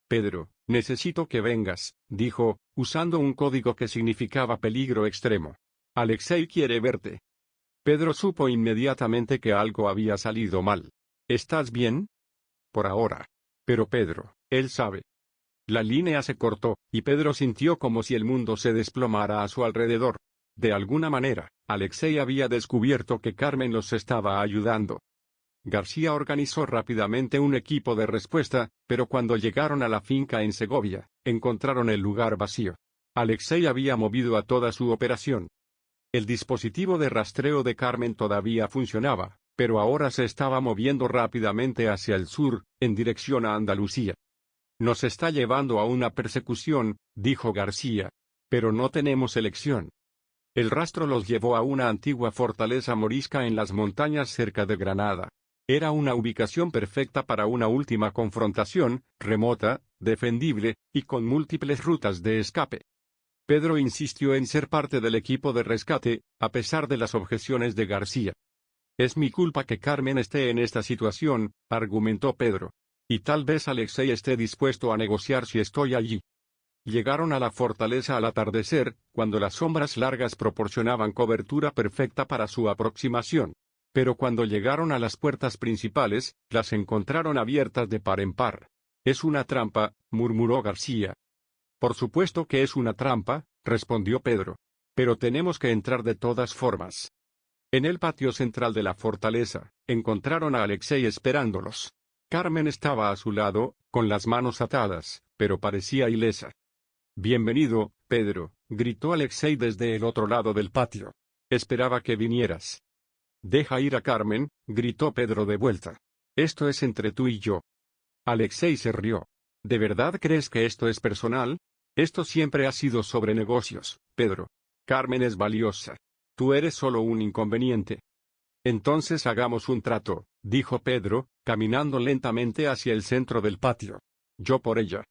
Pedro, necesito que vengas, dijo, usando un código que significaba peligro extremo. Alexei quiere verte. Pedro supo inmediatamente que algo había salido mal. ¿Estás bien? Por ahora. Pero Pedro, él sabe. La línea se cortó, y Pedro sintió como si el mundo se desplomara a su alrededor. De alguna manera, Alexei había descubierto que Carmen los estaba ayudando. García organizó rápidamente un equipo de respuesta, pero cuando llegaron a la finca en Segovia, encontraron el lugar vacío. Alexei había movido a toda su operación. El dispositivo de rastreo de Carmen todavía funcionaba, pero ahora se estaba moviendo rápidamente hacia el sur, en dirección a Andalucía. Nos está llevando a una persecución, dijo García. Pero no tenemos elección. El rastro los llevó a una antigua fortaleza morisca en las montañas cerca de Granada. Era una ubicación perfecta para una última confrontación, remota, defendible, y con múltiples rutas de escape. Pedro insistió en ser parte del equipo de rescate, a pesar de las objeciones de García. Es mi culpa que Carmen esté en esta situación, argumentó Pedro. Y tal vez Alexei esté dispuesto a negociar si estoy allí. Llegaron a la fortaleza al atardecer, cuando las sombras largas proporcionaban cobertura perfecta para su aproximación. Pero cuando llegaron a las puertas principales, las encontraron abiertas de par en par. Es una trampa, murmuró García. Por supuesto que es una trampa, respondió Pedro. Pero tenemos que entrar de todas formas. En el patio central de la fortaleza, encontraron a Alexei esperándolos. Carmen estaba a su lado, con las manos atadas, pero parecía ilesa. Bienvenido, Pedro, gritó Alexei desde el otro lado del patio. Esperaba que vinieras. Deja ir a Carmen, gritó Pedro de vuelta. Esto es entre tú y yo. Alexei se rió. ¿De verdad crees que esto es personal? Esto siempre ha sido sobre negocios, Pedro. Carmen es valiosa. Tú eres solo un inconveniente. Entonces hagamos un trato, dijo Pedro, caminando lentamente hacia el centro del patio. Yo por ella.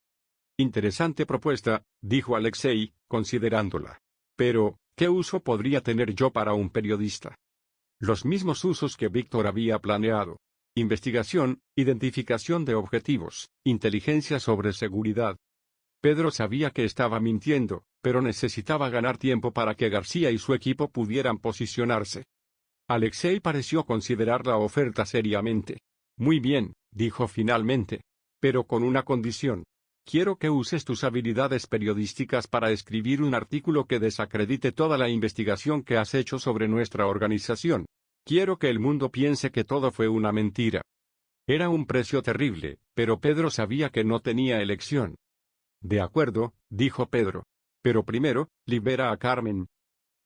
Interesante propuesta, dijo Alexei, considerándola. Pero, ¿qué uso podría tener yo para un periodista? Los mismos usos que Víctor había planeado. Investigación, identificación de objetivos, inteligencia sobre seguridad. Pedro sabía que estaba mintiendo, pero necesitaba ganar tiempo para que García y su equipo pudieran posicionarse. Alexei pareció considerar la oferta seriamente. Muy bien, dijo finalmente. Pero con una condición. Quiero que uses tus habilidades periodísticas para escribir un artículo que desacredite toda la investigación que has hecho sobre nuestra organización. Quiero que el mundo piense que todo fue una mentira. Era un precio terrible, pero Pedro sabía que no tenía elección. De acuerdo, dijo Pedro. Pero primero, libera a Carmen.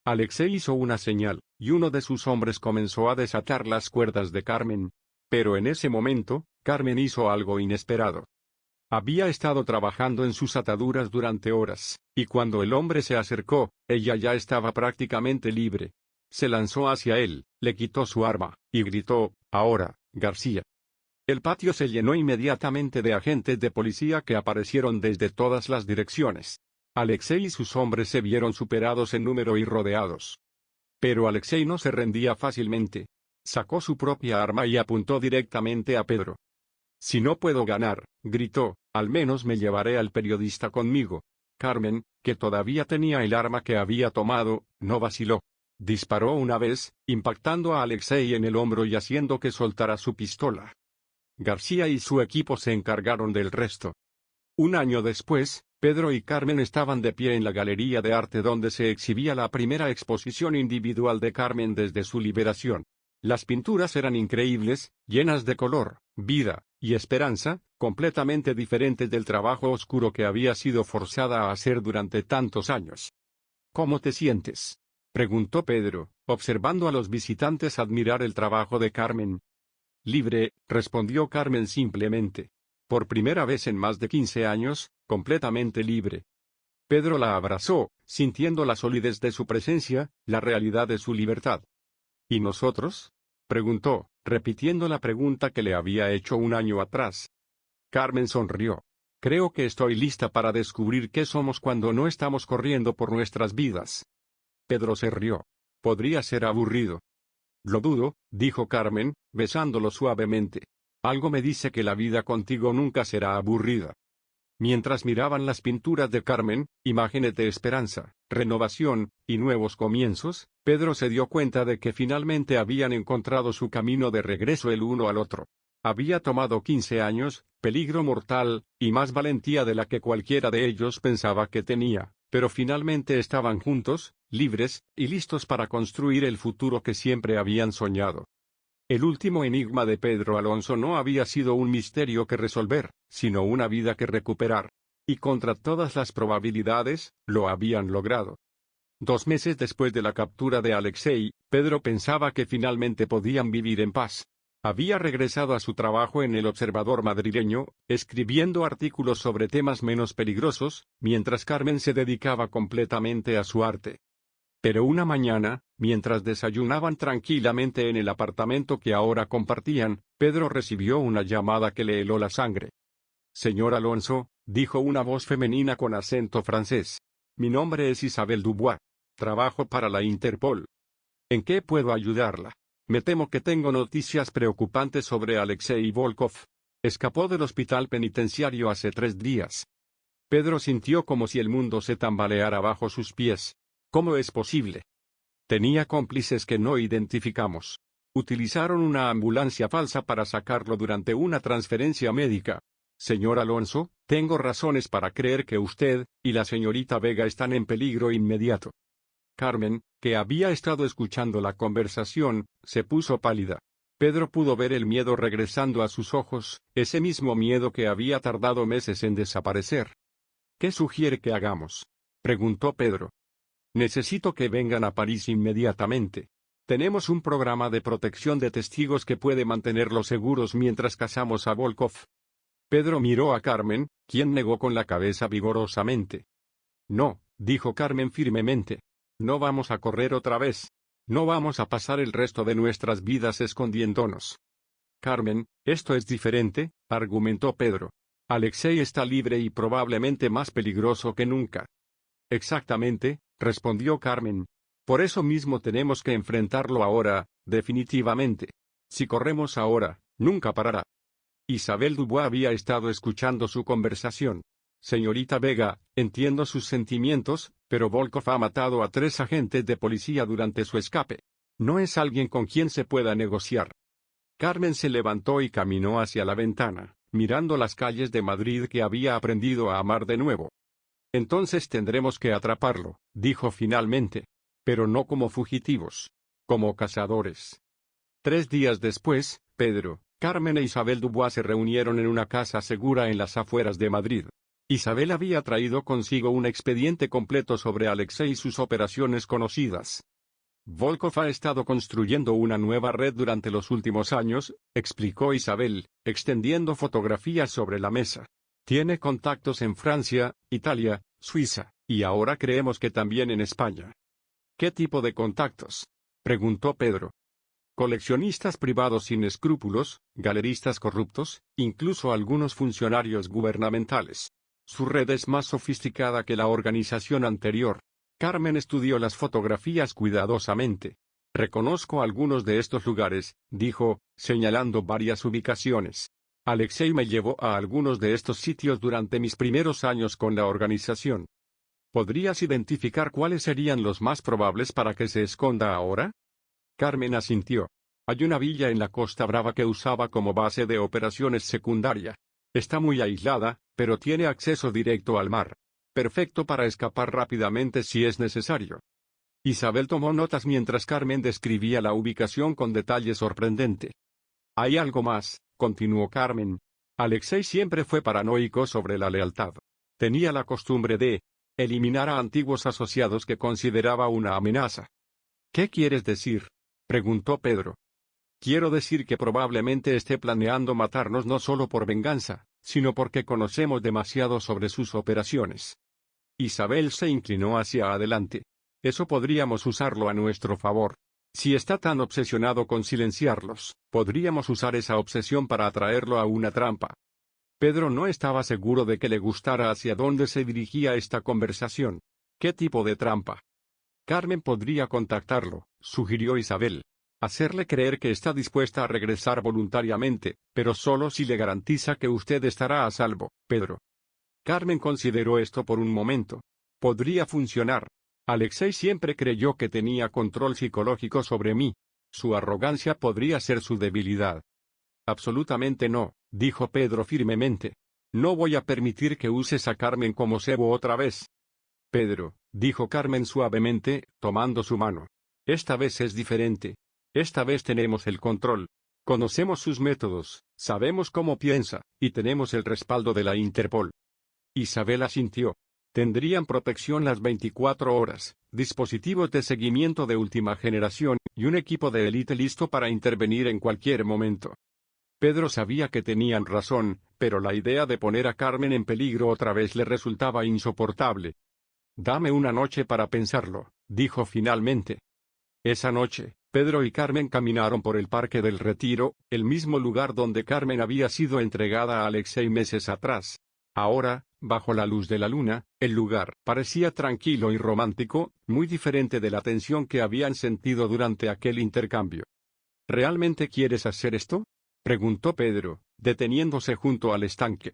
Alexei hizo una señal, y uno de sus hombres comenzó a desatar las cuerdas de Carmen. Pero en ese momento, Carmen hizo algo inesperado. Había estado trabajando en sus ataduras durante horas, y cuando el hombre se acercó, ella ya estaba prácticamente libre. Se lanzó hacia él, le quitó su arma, y gritó, «Ahora, García». El patio se llenó inmediatamente de agentes de policía que aparecieron desde todas las direcciones. Alexei y sus hombres se vieron superados en número y rodeados. Pero Alexei no se rendía fácilmente. Sacó su propia arma y apuntó directamente a Pedro. «Si no puedo ganar», gritó, «al menos me llevaré al periodista conmigo». Carmen, que todavía tenía el arma que había tomado, no vaciló. Disparó una vez, impactando a Alexei en el hombro y haciendo que soltara su pistola. García y su equipo se encargaron del resto. Un año después, Pedro y Carmen estaban de pie en la galería de arte donde se exhibía la primera exposición individual de Carmen desde su liberación. Las pinturas eran increíbles, llenas de color, vida y esperanza, completamente diferentes del trabajo oscuro que había sido forzada a hacer durante tantos años. «¿Cómo te sientes?», preguntó Pedro, observando a los visitantes admirar el trabajo de Carmen. «Libre», respondió Carmen simplemente. Por primera vez en más de 15 años, completamente libre. Pedro la abrazó, sintiendo la solidez de su presencia, la realidad de su libertad. «¿Y nosotros?», preguntó, repitiendo la pregunta que le había hecho un año atrás. Carmen sonrió. «Creo que estoy lista para descubrir qué somos cuando no estamos corriendo por nuestras vidas». Pedro se rió. «Podría ser aburrido». «Lo dudo», dijo Carmen, besándolo suavemente. «Algo me dice que la vida contigo nunca será aburrida». Mientras miraban las pinturas de Carmen, imágenes de esperanza, renovación y nuevos comienzos, Pedro se dio cuenta de que finalmente habían encontrado su camino de regreso el uno al otro. Había tomado 15 años, peligro mortal, y más valentía de la que cualquiera de ellos pensaba que tenía, pero finalmente estaban juntos, libres, y listos para construir el futuro que siempre habían soñado. El último enigma de Pedro Alonso no había sido un misterio que resolver, sino una vida que recuperar. Y contra todas las probabilidades, lo habían logrado. 2 meses después de la captura de Alexei, Pedro pensaba que finalmente podían vivir en paz. Había regresado a su trabajo en El Observador madrileño, escribiendo artículos sobre temas menos peligrosos, mientras Carmen se dedicaba completamente a su arte. Pero una mañana, mientras desayunaban tranquilamente en el apartamento que ahora compartían, Pedro recibió una llamada que le heló la sangre. «Señor Alonso», dijo una voz femenina con acento francés. «Mi nombre es Isabel Dubois. Trabajo para la Interpol. ¿En qué puedo ayudarla? Me temo que tengo noticias preocupantes sobre Alexei Volkov. Escapó del hospital penitenciario hace 3 días». Pedro sintió como si el mundo se tambaleara bajo sus pies. «¿Cómo es posible? Tenía cómplices que no identificamos. Utilizaron una ambulancia falsa para sacarlo durante una transferencia médica. Señor Alonso, tengo razones para creer que usted y la señorita Vega están en peligro inmediato». Carmen, que había estado escuchando la conversación, se puso pálida. Pedro pudo ver el miedo regresando a sus ojos, ese mismo miedo que había tardado meses en desaparecer. «¿Qué sugiere que hagamos?», preguntó Pedro. «Necesito que vengan a París inmediatamente. Tenemos un programa de protección de testigos que puede mantenerlos seguros mientras cazamos a Volkov». Pedro miró a Carmen, quien negó con la cabeza vigorosamente. «No», dijo Carmen firmemente. «No vamos a correr otra vez. No vamos a pasar el resto de nuestras vidas escondiéndonos». «Carmen, esto es diferente», argumentó Pedro. «Alexei está libre y probablemente más peligroso que nunca». «Exactamente», respondió Carmen. «Por eso mismo tenemos que enfrentarlo ahora, definitivamente. Si corremos ahora, nunca parará». Isabel Dubois había estado escuchando su conversación. Señorita Vega, entiendo sus sentimientos, pero Volkov ha matado a 3 agentes de policía durante su escape. No es alguien con quien se pueda negociar. Carmen se levantó y caminó hacia la ventana, mirando las calles de Madrid que había aprendido a amar de nuevo. Entonces tendremos que atraparlo, dijo finalmente. Pero no como fugitivos. Como cazadores. 3 días después, Pedro, Carmen e Isabel Dubois se reunieron en una casa segura en las afueras de Madrid. Isabel había traído consigo un expediente completo sobre Alexei y sus operaciones conocidas. Volkov ha estado construyendo una nueva red durante los últimos años, explicó Isabel, extendiendo fotografías sobre la mesa. Tiene contactos en Francia, Italia, Suiza, y ahora creemos que también en España. ¿Qué tipo de contactos?, preguntó Pedro. Coleccionistas privados sin escrúpulos, galeristas corruptos, incluso algunos funcionarios gubernamentales. Su red es más sofisticada que la organización anterior. Carmen estudió las fotografías cuidadosamente. Reconozco algunos de estos lugares, dijo, señalando varias ubicaciones. Alexei me llevó a algunos de estos sitios durante mis primeros años con la organización. ¿Podrías identificar cuáles serían los más probables para que se esconda ahora? Carmen asintió. Hay una villa en la Costa Brava que usaba como base de operaciones secundaria. Está muy aislada, pero tiene acceso directo al mar. Perfecto para escapar rápidamente si es necesario. Isabel tomó notas mientras Carmen describía la ubicación con detalle sorprendente. Hay algo más, continuó Carmen. Alexei siempre fue paranoico sobre la lealtad. Tenía la costumbre de eliminar a antiguos asociados que consideraba una amenaza. ¿Qué quieres decir?, preguntó Pedro. Quiero decir que probablemente esté planeando matarnos no solo por venganza, sino porque conocemos demasiado sobre sus operaciones. Isabel se inclinó hacia adelante. Eso podríamos usarlo a nuestro favor. Si está tan obsesionado con silenciarlos, podríamos usar esa obsesión para atraerlo a una trampa. Pedro no estaba seguro de que le gustara hacia dónde se dirigía esta conversación. ¿Qué tipo de trampa? Carmen podría contactarlo, sugirió Isabel. Hacerle creer que está dispuesta a regresar voluntariamente, pero solo si le garantiza que usted estará a salvo, Pedro. Carmen consideró esto por un momento. Podría funcionar. Alexei siempre creyó que tenía control psicológico sobre mí. Su arrogancia podría ser su debilidad. Absolutamente no, dijo Pedro firmemente. No voy a permitir que uses a Carmen como cebo otra vez. Pedro, dijo Carmen suavemente, tomando su mano. Esta vez es diferente. Esta vez tenemos el control. Conocemos sus métodos, sabemos cómo piensa, y tenemos el respaldo de la Interpol. Isabel asintió. Tendrían protección las 24 horas, dispositivos de seguimiento de última generación, y un equipo de élite listo para intervenir en cualquier momento. Pedro sabía que tenían razón, pero la idea de poner a Carmen en peligro otra vez le resultaba insoportable. Dame una noche para pensarlo, dijo finalmente. Esa noche, Pedro y Carmen caminaron por el Parque del Retiro, el mismo lugar donde Carmen había sido entregada a Alexei meses atrás. Ahora, bajo la luz de la luna, el lugar parecía tranquilo y romántico, muy diferente de la tensión que habían sentido durante aquel intercambio. ¿Realmente quieres hacer esto?, preguntó Pedro, deteniéndose junto al estanque.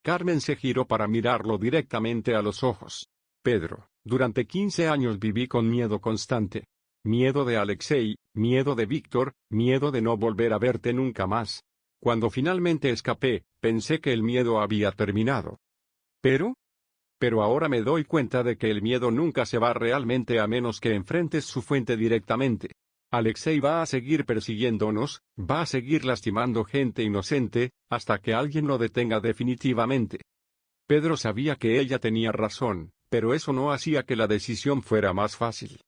Carmen se giró para mirarlo directamente a los ojos. Pedro, durante 15 años viví con miedo constante. Miedo de Alexei, miedo de Víctor, miedo de no volver a verte nunca más. Cuando finalmente escapé, pensé que el miedo había terminado. Pero ahora me doy cuenta de que el miedo nunca se va realmente a menos que enfrentes su fuente directamente. Alexei va a seguir persiguiéndonos, va a seguir lastimando gente inocente, hasta que alguien lo detenga definitivamente. Pedro sabía que ella tenía razón, pero eso no hacía que la decisión fuera más fácil.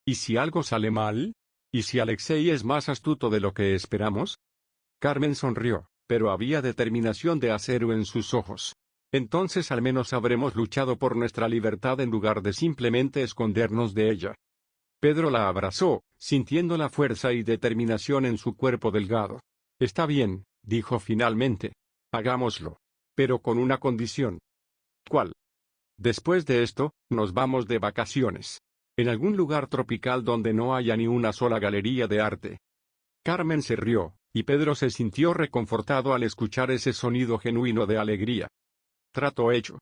¿Y si algo sale mal? ¿Y si Alexei es más astuto de lo que esperamos? Carmen sonrió, pero había determinación de acero en sus ojos. Entonces al menos habremos luchado por nuestra libertad en lugar de simplemente escondernos de ella. Pedro la abrazó, sintiendo la fuerza y determinación en su cuerpo delgado. Está bien, dijo finalmente. Hagámoslo. Pero con una condición. ¿Cuál? Después de esto, nos vamos de vacaciones. En algún lugar tropical donde no haya ni una sola galería de arte. Carmen se rió, y Pedro se sintió reconfortado al escuchar ese sonido genuino de alegría. Trato hecho.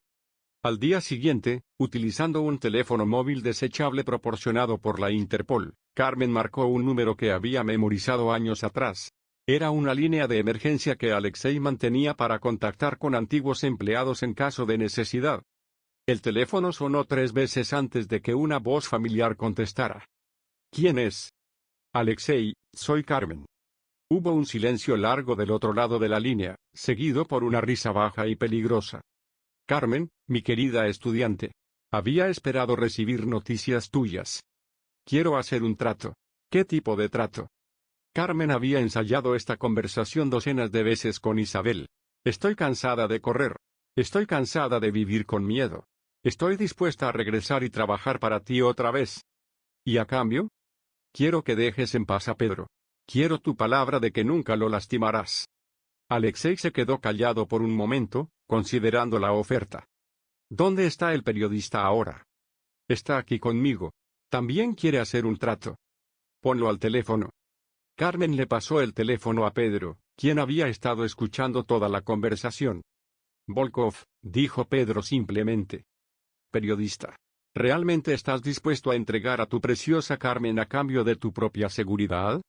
Al día siguiente, utilizando un teléfono móvil desechable proporcionado por la Interpol, Carmen marcó un número que había memorizado años atrás. Era una línea de emergencia que Alexei mantenía para contactar con antiguos empleados en caso de necesidad. El teléfono sonó 3 veces antes de que una voz familiar contestara. ¿Quién es? Alexei, soy Carmen. Hubo un silencio largo del otro lado de la línea, seguido por una risa baja y peligrosa. Carmen, mi querida estudiante. Había esperado recibir noticias tuyas. Quiero hacer un trato. ¿Qué tipo de trato? Carmen había ensayado esta conversación docenas de veces con Isabel. Estoy cansada de correr. Estoy cansada de vivir con miedo. Estoy dispuesta a regresar y trabajar para ti otra vez. ¿Y a cambio? Quiero que dejes en paz a Pedro. Quiero tu palabra de que nunca lo lastimarás. Alexei se quedó callado por un momento, considerando la oferta. ¿Dónde está el periodista ahora? Está aquí conmigo. También quiere hacer un trato. Ponlo al teléfono. Carmen le pasó el teléfono a Pedro, quien había estado escuchando toda la conversación. Volkov, dijo Pedro simplemente. Periodista. ¿Realmente estás dispuesto a entregar a tu preciosa Carmen a cambio de tu propia seguridad?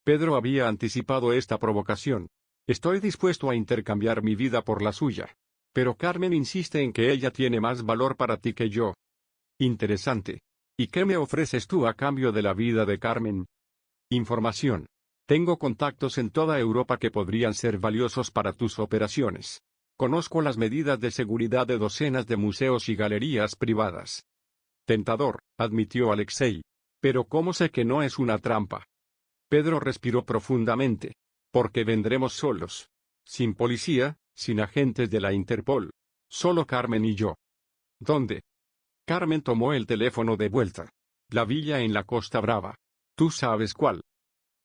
Pedro había anticipado esta provocación. Estoy dispuesto a intercambiar mi vida por la suya. Pero Carmen insiste en que ella tiene más valor para ti que yo. Interesante. ¿Y qué me ofreces tú a cambio de la vida de Carmen? Información. Tengo contactos en toda Europa que podrían ser valiosos para tus operaciones. Conozco las medidas de seguridad de docenas de museos y galerías privadas. Tentador, admitió Alexei. Pero ¿cómo sé que no es una trampa? Pedro respiró profundamente. Porque vendremos solos. Sin policía, sin agentes de la Interpol. Solo Carmen y yo. ¿Dónde? Carmen tomó el teléfono de vuelta. La villa en la Costa Brava. ¿Tú sabes cuál?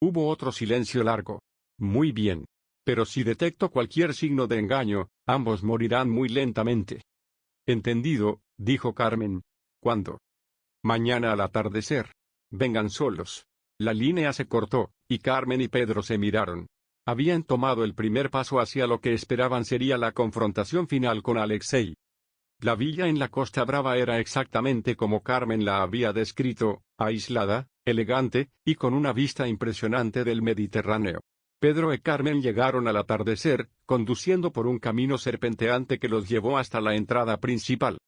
Hubo otro silencio largo. Muy bien. Pero si detecto cualquier signo de engaño, ambos morirán muy lentamente. Entendido, dijo Carmen. ¿Cuándo? Mañana al atardecer. Vengan solos. La línea se cortó, y Carmen y Pedro se miraron. Habían tomado el primer paso hacia lo que esperaban sería la confrontación final con Alexei. La villa en la Costa Brava era exactamente como Carmen la había descrito, aislada, elegante, y con una vista impresionante del Mediterráneo. Pedro y Carmen llegaron al atardecer, conduciendo por un camino serpenteante que los llevó hasta la entrada principal.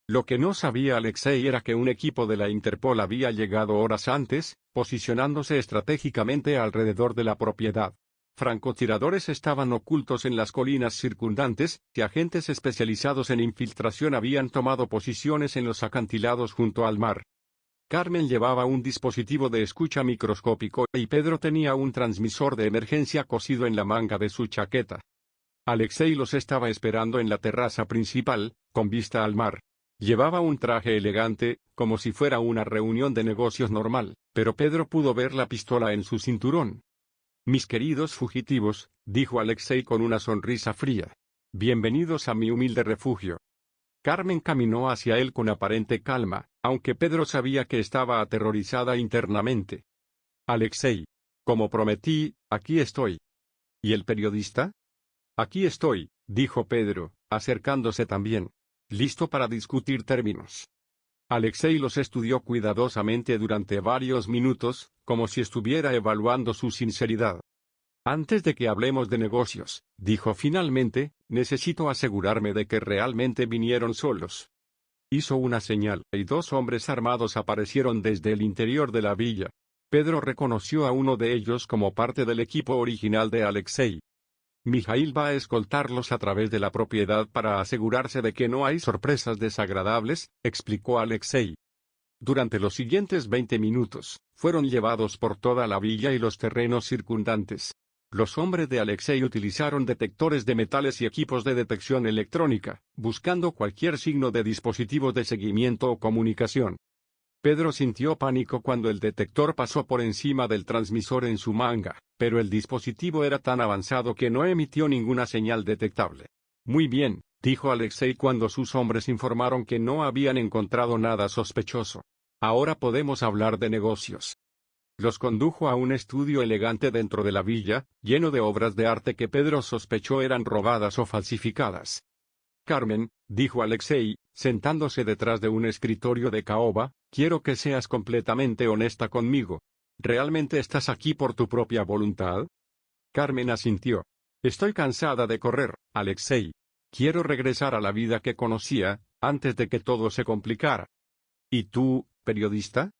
Lo que no sabía Alexei era que un equipo de la Interpol había llegado horas antes, posicionándose estratégicamente alrededor de la propiedad. Francotiradores estaban ocultos en las colinas circundantes, y agentes especializados en infiltración habían tomado posiciones en los acantilados junto al mar. Carmen llevaba un dispositivo de escucha microscópico y Pedro tenía un transmisor de emergencia cosido en la manga de su chaqueta. Alexei los estaba esperando en la terraza principal, con vista al mar. Llevaba un traje elegante, como si fuera una reunión de negocios normal, pero Pedro pudo ver la pistola en su cinturón. Mis queridos fugitivos, dijo Alexei con una sonrisa fría. Bienvenidos a mi humilde refugio. Carmen caminó hacia él con aparente calma, aunque Pedro sabía que estaba aterrorizada internamente. Alexei. Como prometí, aquí estoy. ¿Y el periodista? Aquí estoy, dijo Pedro, acercándose también. Listo para discutir términos. Alexei los estudió cuidadosamente durante varios minutos, como si estuviera evaluando su sinceridad. Antes de que hablemos de negocios, dijo finalmente, necesito asegurarme de que realmente vinieron solos. Hizo una señal, y 2 hombres armados aparecieron desde el interior de la villa. Pedro reconoció a uno de ellos como parte del equipo original de Alexei. Mijail va a escoltarlos a través de la propiedad para asegurarse de que no hay sorpresas desagradables, explicó Alexei. Durante los siguientes 20 minutos, fueron llevados por toda la villa y los terrenos circundantes. Los hombres de Alexei utilizaron detectores de metales y equipos de detección electrónica, buscando cualquier signo de dispositivos de seguimiento o comunicación. Pedro sintió pánico cuando el detector pasó por encima del transmisor en su manga, pero el dispositivo era tan avanzado que no emitió ninguna señal detectable. Muy bien, dijo Alexei cuando sus hombres informaron que no habían encontrado nada sospechoso. Ahora podemos hablar de negocios. Los condujo a un estudio elegante dentro de la villa, lleno de obras de arte que Pedro sospechó eran robadas o falsificadas. Carmen, dijo Alexei, sentándose detrás de un escritorio de caoba, quiero que seas completamente honesta conmigo. ¿Realmente estás aquí por tu propia voluntad? Carmen asintió. Estoy cansada de correr, Alexei. Quiero regresar a la vida que conocía, antes de que todo se complicara. ¿Y tú, periodista?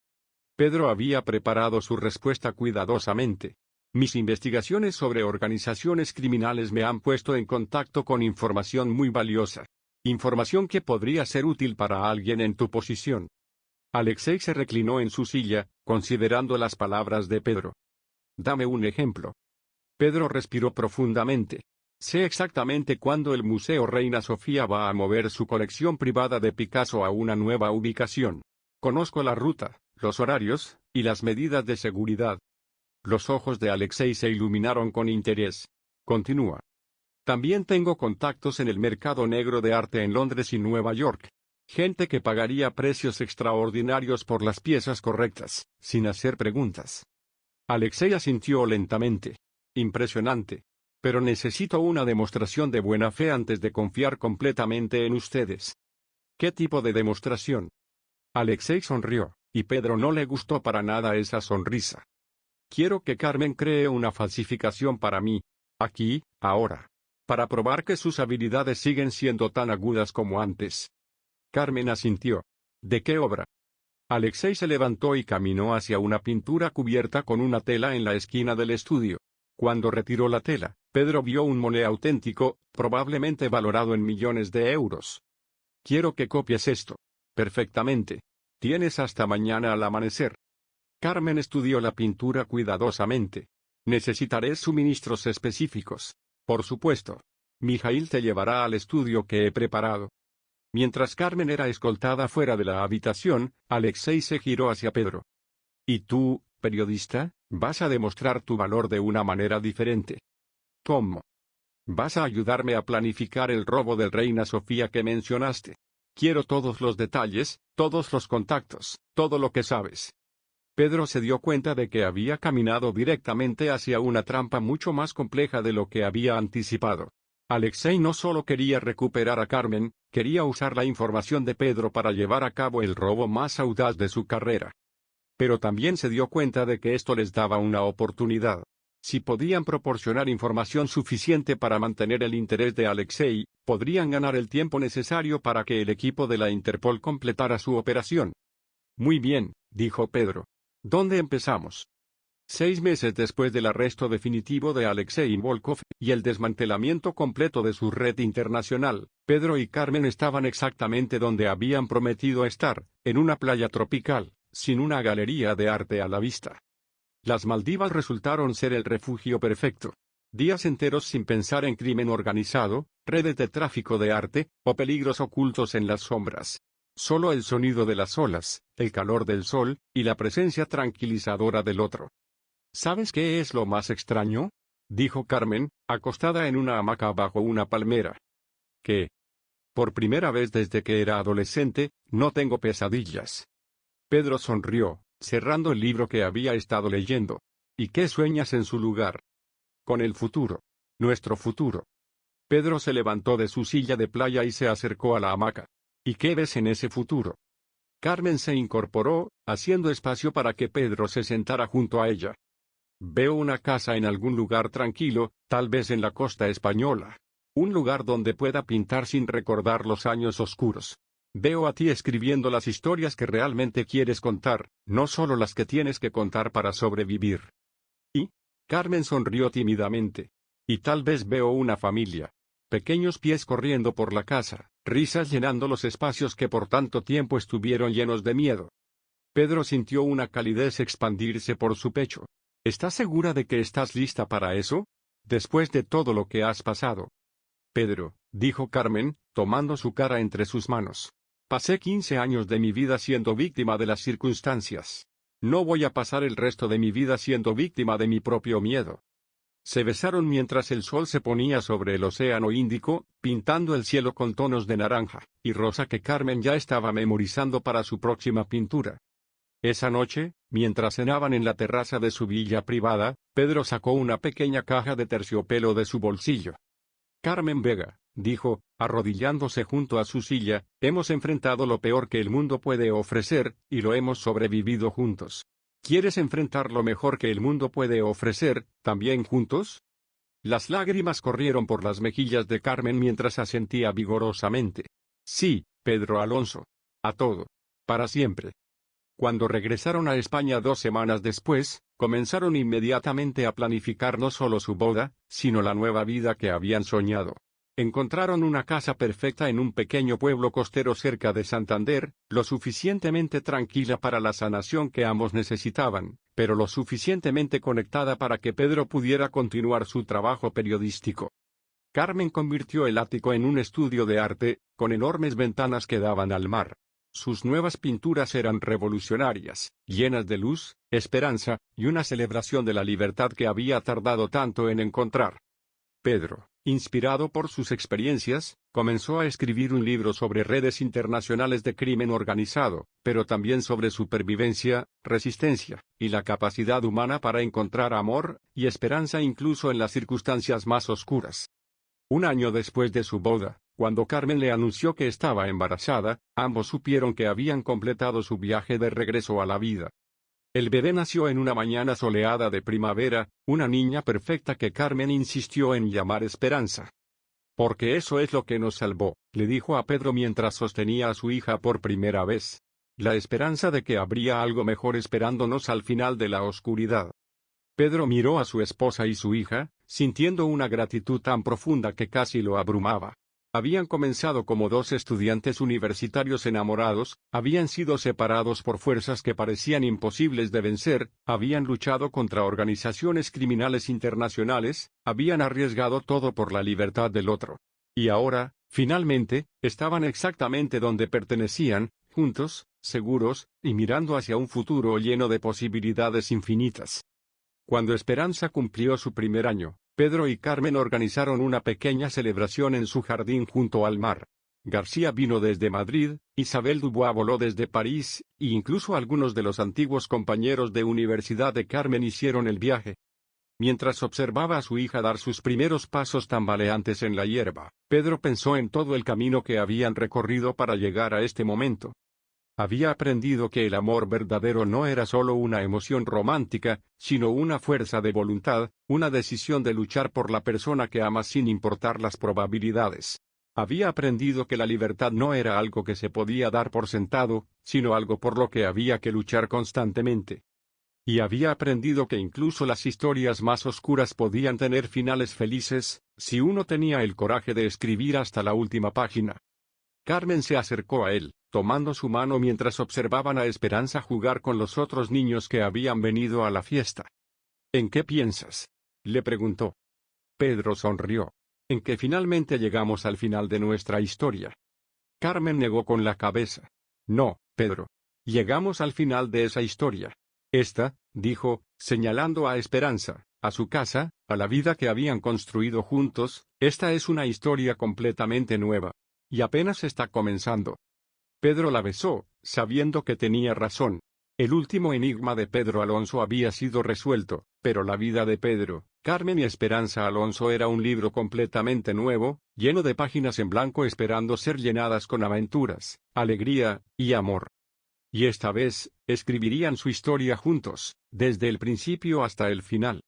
Pedro había preparado su respuesta cuidadosamente. Mis investigaciones sobre organizaciones criminales me han puesto en contacto con información muy valiosa. Información que podría ser útil para alguien en tu posición. Alexei se reclinó en su silla, considerando las palabras de Pedro. Dame un ejemplo. Pedro respiró profundamente. Sé exactamente cuándo el Museo Reina Sofía va a mover su colección privada de Picasso a una nueva ubicación. Conozco la ruta, los horarios, y las medidas de seguridad. Los ojos de Alexei se iluminaron con interés. Continúa. También tengo contactos en el mercado negro de arte en Londres y Nueva York. Gente que pagaría precios extraordinarios por las piezas correctas, sin hacer preguntas. Alexei asintió lentamente. Impresionante. Pero necesito una demostración de buena fe antes de confiar completamente en ustedes. ¿Qué tipo de demostración? Alexei sonrió, y Pedro no le gustó para nada esa sonrisa. Quiero que Carmen cree una falsificación para mí, aquí, ahora. Para probar que sus habilidades siguen siendo tan agudas como antes. Carmen asintió. ¿De qué obra? Alexei se levantó y caminó hacia una pintura cubierta con una tela en la esquina del estudio. Cuando retiró la tela, Pedro vio un Monet auténtico, probablemente valorado en millones de euros. Quiero que copies esto. Perfectamente. Tienes hasta mañana al amanecer. Carmen estudió la pintura cuidadosamente. Necesitaré suministros específicos. Por supuesto. Mijail te llevará al estudio que he preparado. Mientras Carmen era escoltada fuera de la habitación, Alexei se giró hacia Pedro. ¿Y tú, periodista, vas a demostrar tu valor de una manera diferente? ¿Cómo? ¿Vas a ayudarme a planificar el robo del Reina Sofía que mencionaste? Quiero todos los detalles, todos los contactos, todo lo que sabes. Pedro se dio cuenta de que había caminado directamente hacia una trampa mucho más compleja de lo que había anticipado. Alexei no solo quería recuperar a Carmen, quería usar la información de Pedro para llevar a cabo el robo más audaz de su carrera. Pero también se dio cuenta de que esto les daba una oportunidad. Si podían proporcionar información suficiente para mantener el interés de Alexei, podrían ganar el tiempo necesario para que el equipo de la Interpol completara su operación. Muy bien, dijo Pedro. ¿Dónde empezamos? 6 meses después del arresto definitivo de Alexei Volkov y el desmantelamiento completo de su red internacional, Pedro y Carmen estaban exactamente donde habían prometido estar, en una playa tropical, sin una galería de arte a la vista. Las Maldivas resultaron ser el refugio perfecto. Días enteros sin pensar en crimen organizado, redes de tráfico de arte, o peligros ocultos en las sombras. Solo el sonido de las olas, el calor del sol, y la presencia tranquilizadora del otro. ¿Sabes qué es lo más extraño? Dijo Carmen, acostada en una hamaca bajo una palmera. ¿Qué? Por primera vez desde que era adolescente, no tengo pesadillas. Pedro sonrió, cerrando el libro que había estado leyendo. ¿Y qué sueñas en su lugar? Con el futuro. Nuestro futuro. Pedro se levantó de su silla de playa y se acercó a la hamaca. ¿Y qué ves en ese futuro? Carmen se incorporó, haciendo espacio para que Pedro se sentara junto a ella. Veo una casa en algún lugar tranquilo, tal vez en la costa española. Un lugar donde pueda pintar sin recordar los años oscuros. Veo a ti escribiendo las historias que realmente quieres contar, no solo las que tienes que contar para sobrevivir. ¿Y? Carmen sonrió tímidamente. Y tal vez veo una familia. Pequeños pies corriendo por la casa, risas llenando los espacios que por tanto tiempo estuvieron llenos de miedo. Pedro sintió una calidez expandirse por su pecho. ¿Estás segura de que estás lista para eso? Después de todo lo que has pasado. Pedro, dijo Carmen, tomando su cara entre sus manos. Pasé 15 años de mi vida siendo víctima de las circunstancias. No voy a pasar el resto de mi vida siendo víctima de mi propio miedo. Se besaron mientras el sol se ponía sobre el océano Índico, pintando el cielo con tonos de naranja y rosa que Carmen ya estaba memorizando para su próxima pintura. Esa noche, mientras cenaban en la terraza de su villa privada, Pedro sacó una pequeña caja de terciopelo de su bolsillo. Carmen Vega, dijo, arrodillándose junto a su silla, hemos enfrentado lo peor que el mundo puede ofrecer, y lo hemos sobrevivido juntos. ¿Quieres enfrentar lo mejor que el mundo puede ofrecer, también juntos? Las lágrimas corrieron por las mejillas de Carmen mientras asentía vigorosamente. Sí, Pedro Alonso. A todo. Para siempre. Cuando regresaron a España 2 semanas después, comenzaron inmediatamente a planificar no solo su boda, sino la nueva vida que habían soñado. Encontraron una casa perfecta en un pequeño pueblo costero cerca de Santander, lo suficientemente tranquila para la sanación que ambos necesitaban, pero lo suficientemente conectada para que Pedro pudiera continuar su trabajo periodístico. Carmen convirtió el ático en un estudio de arte, con enormes ventanas que daban al mar. Sus nuevas pinturas eran revolucionarias, llenas de luz, esperanza, y una celebración de la libertad que había tardado tanto en encontrar. Pedro, inspirado por sus experiencias, comenzó a escribir un libro sobre redes internacionales de crimen organizado, pero también sobre supervivencia, resistencia, y la capacidad humana para encontrar amor y esperanza incluso en las circunstancias más oscuras. Un año después de su boda, cuando Carmen le anunció que estaba embarazada, ambos supieron que habían completado su viaje de regreso a la vida. El bebé nació en una mañana soleada de primavera, una niña perfecta que Carmen insistió en llamar Esperanza. Porque eso es lo que nos salvó, le dijo a Pedro mientras sostenía a su hija por primera vez. La esperanza de que habría algo mejor esperándonos al final de la oscuridad. Pedro miró a su esposa y su hija, sintiendo una gratitud tan profunda que casi lo abrumaba. Habían comenzado como 2 estudiantes universitarios enamorados, habían sido separados por fuerzas que parecían imposibles de vencer, habían luchado contra organizaciones criminales internacionales, habían arriesgado todo por la libertad del otro. Y ahora, finalmente, estaban exactamente donde pertenecían, juntos, seguros, y mirando hacia un futuro lleno de posibilidades infinitas. Cuando Esperanza cumplió su primer año, Pedro y Carmen organizaron una pequeña celebración en su jardín junto al mar. García vino desde Madrid, Isabel Dubois voló desde París, e incluso algunos de los antiguos compañeros de universidad de Carmen hicieron el viaje. Mientras observaba a su hija dar sus primeros pasos tambaleantes en la hierba, Pedro pensó en todo el camino que habían recorrido para llegar a este momento. Había aprendido que el amor verdadero no era solo una emoción romántica, sino una fuerza de voluntad, una decisión de luchar por la persona que ama sin importar las probabilidades. Había aprendido que la libertad no era algo que se podía dar por sentado, sino algo por lo que había que luchar constantemente. Y había aprendido que incluso las historias más oscuras podían tener finales felices, si uno tenía el coraje de escribir hasta la última página. Carmen se acercó a él, tomando su mano mientras observaban a Esperanza jugar con los otros niños que habían venido a la fiesta. ¿En qué piensas?, le preguntó. Pedro sonrió. En que finalmente llegamos al final de nuestra historia. Carmen negó con la cabeza. No, Pedro. Llegamos al final de esa historia. Esta, dijo, señalando a Esperanza, a su casa, a la vida que habían construido juntos, esta es una historia completamente nueva. Y apenas está comenzando. Pedro la besó, sabiendo que tenía razón. El último enigma de Pedro Alonso había sido resuelto, pero la vida de Pedro, Carmen y Esperanza Alonso era un libro completamente nuevo, lleno de páginas en blanco esperando ser llenadas con aventuras, alegría, y amor. Y esta vez, escribirían su historia juntos, desde el principio hasta el final.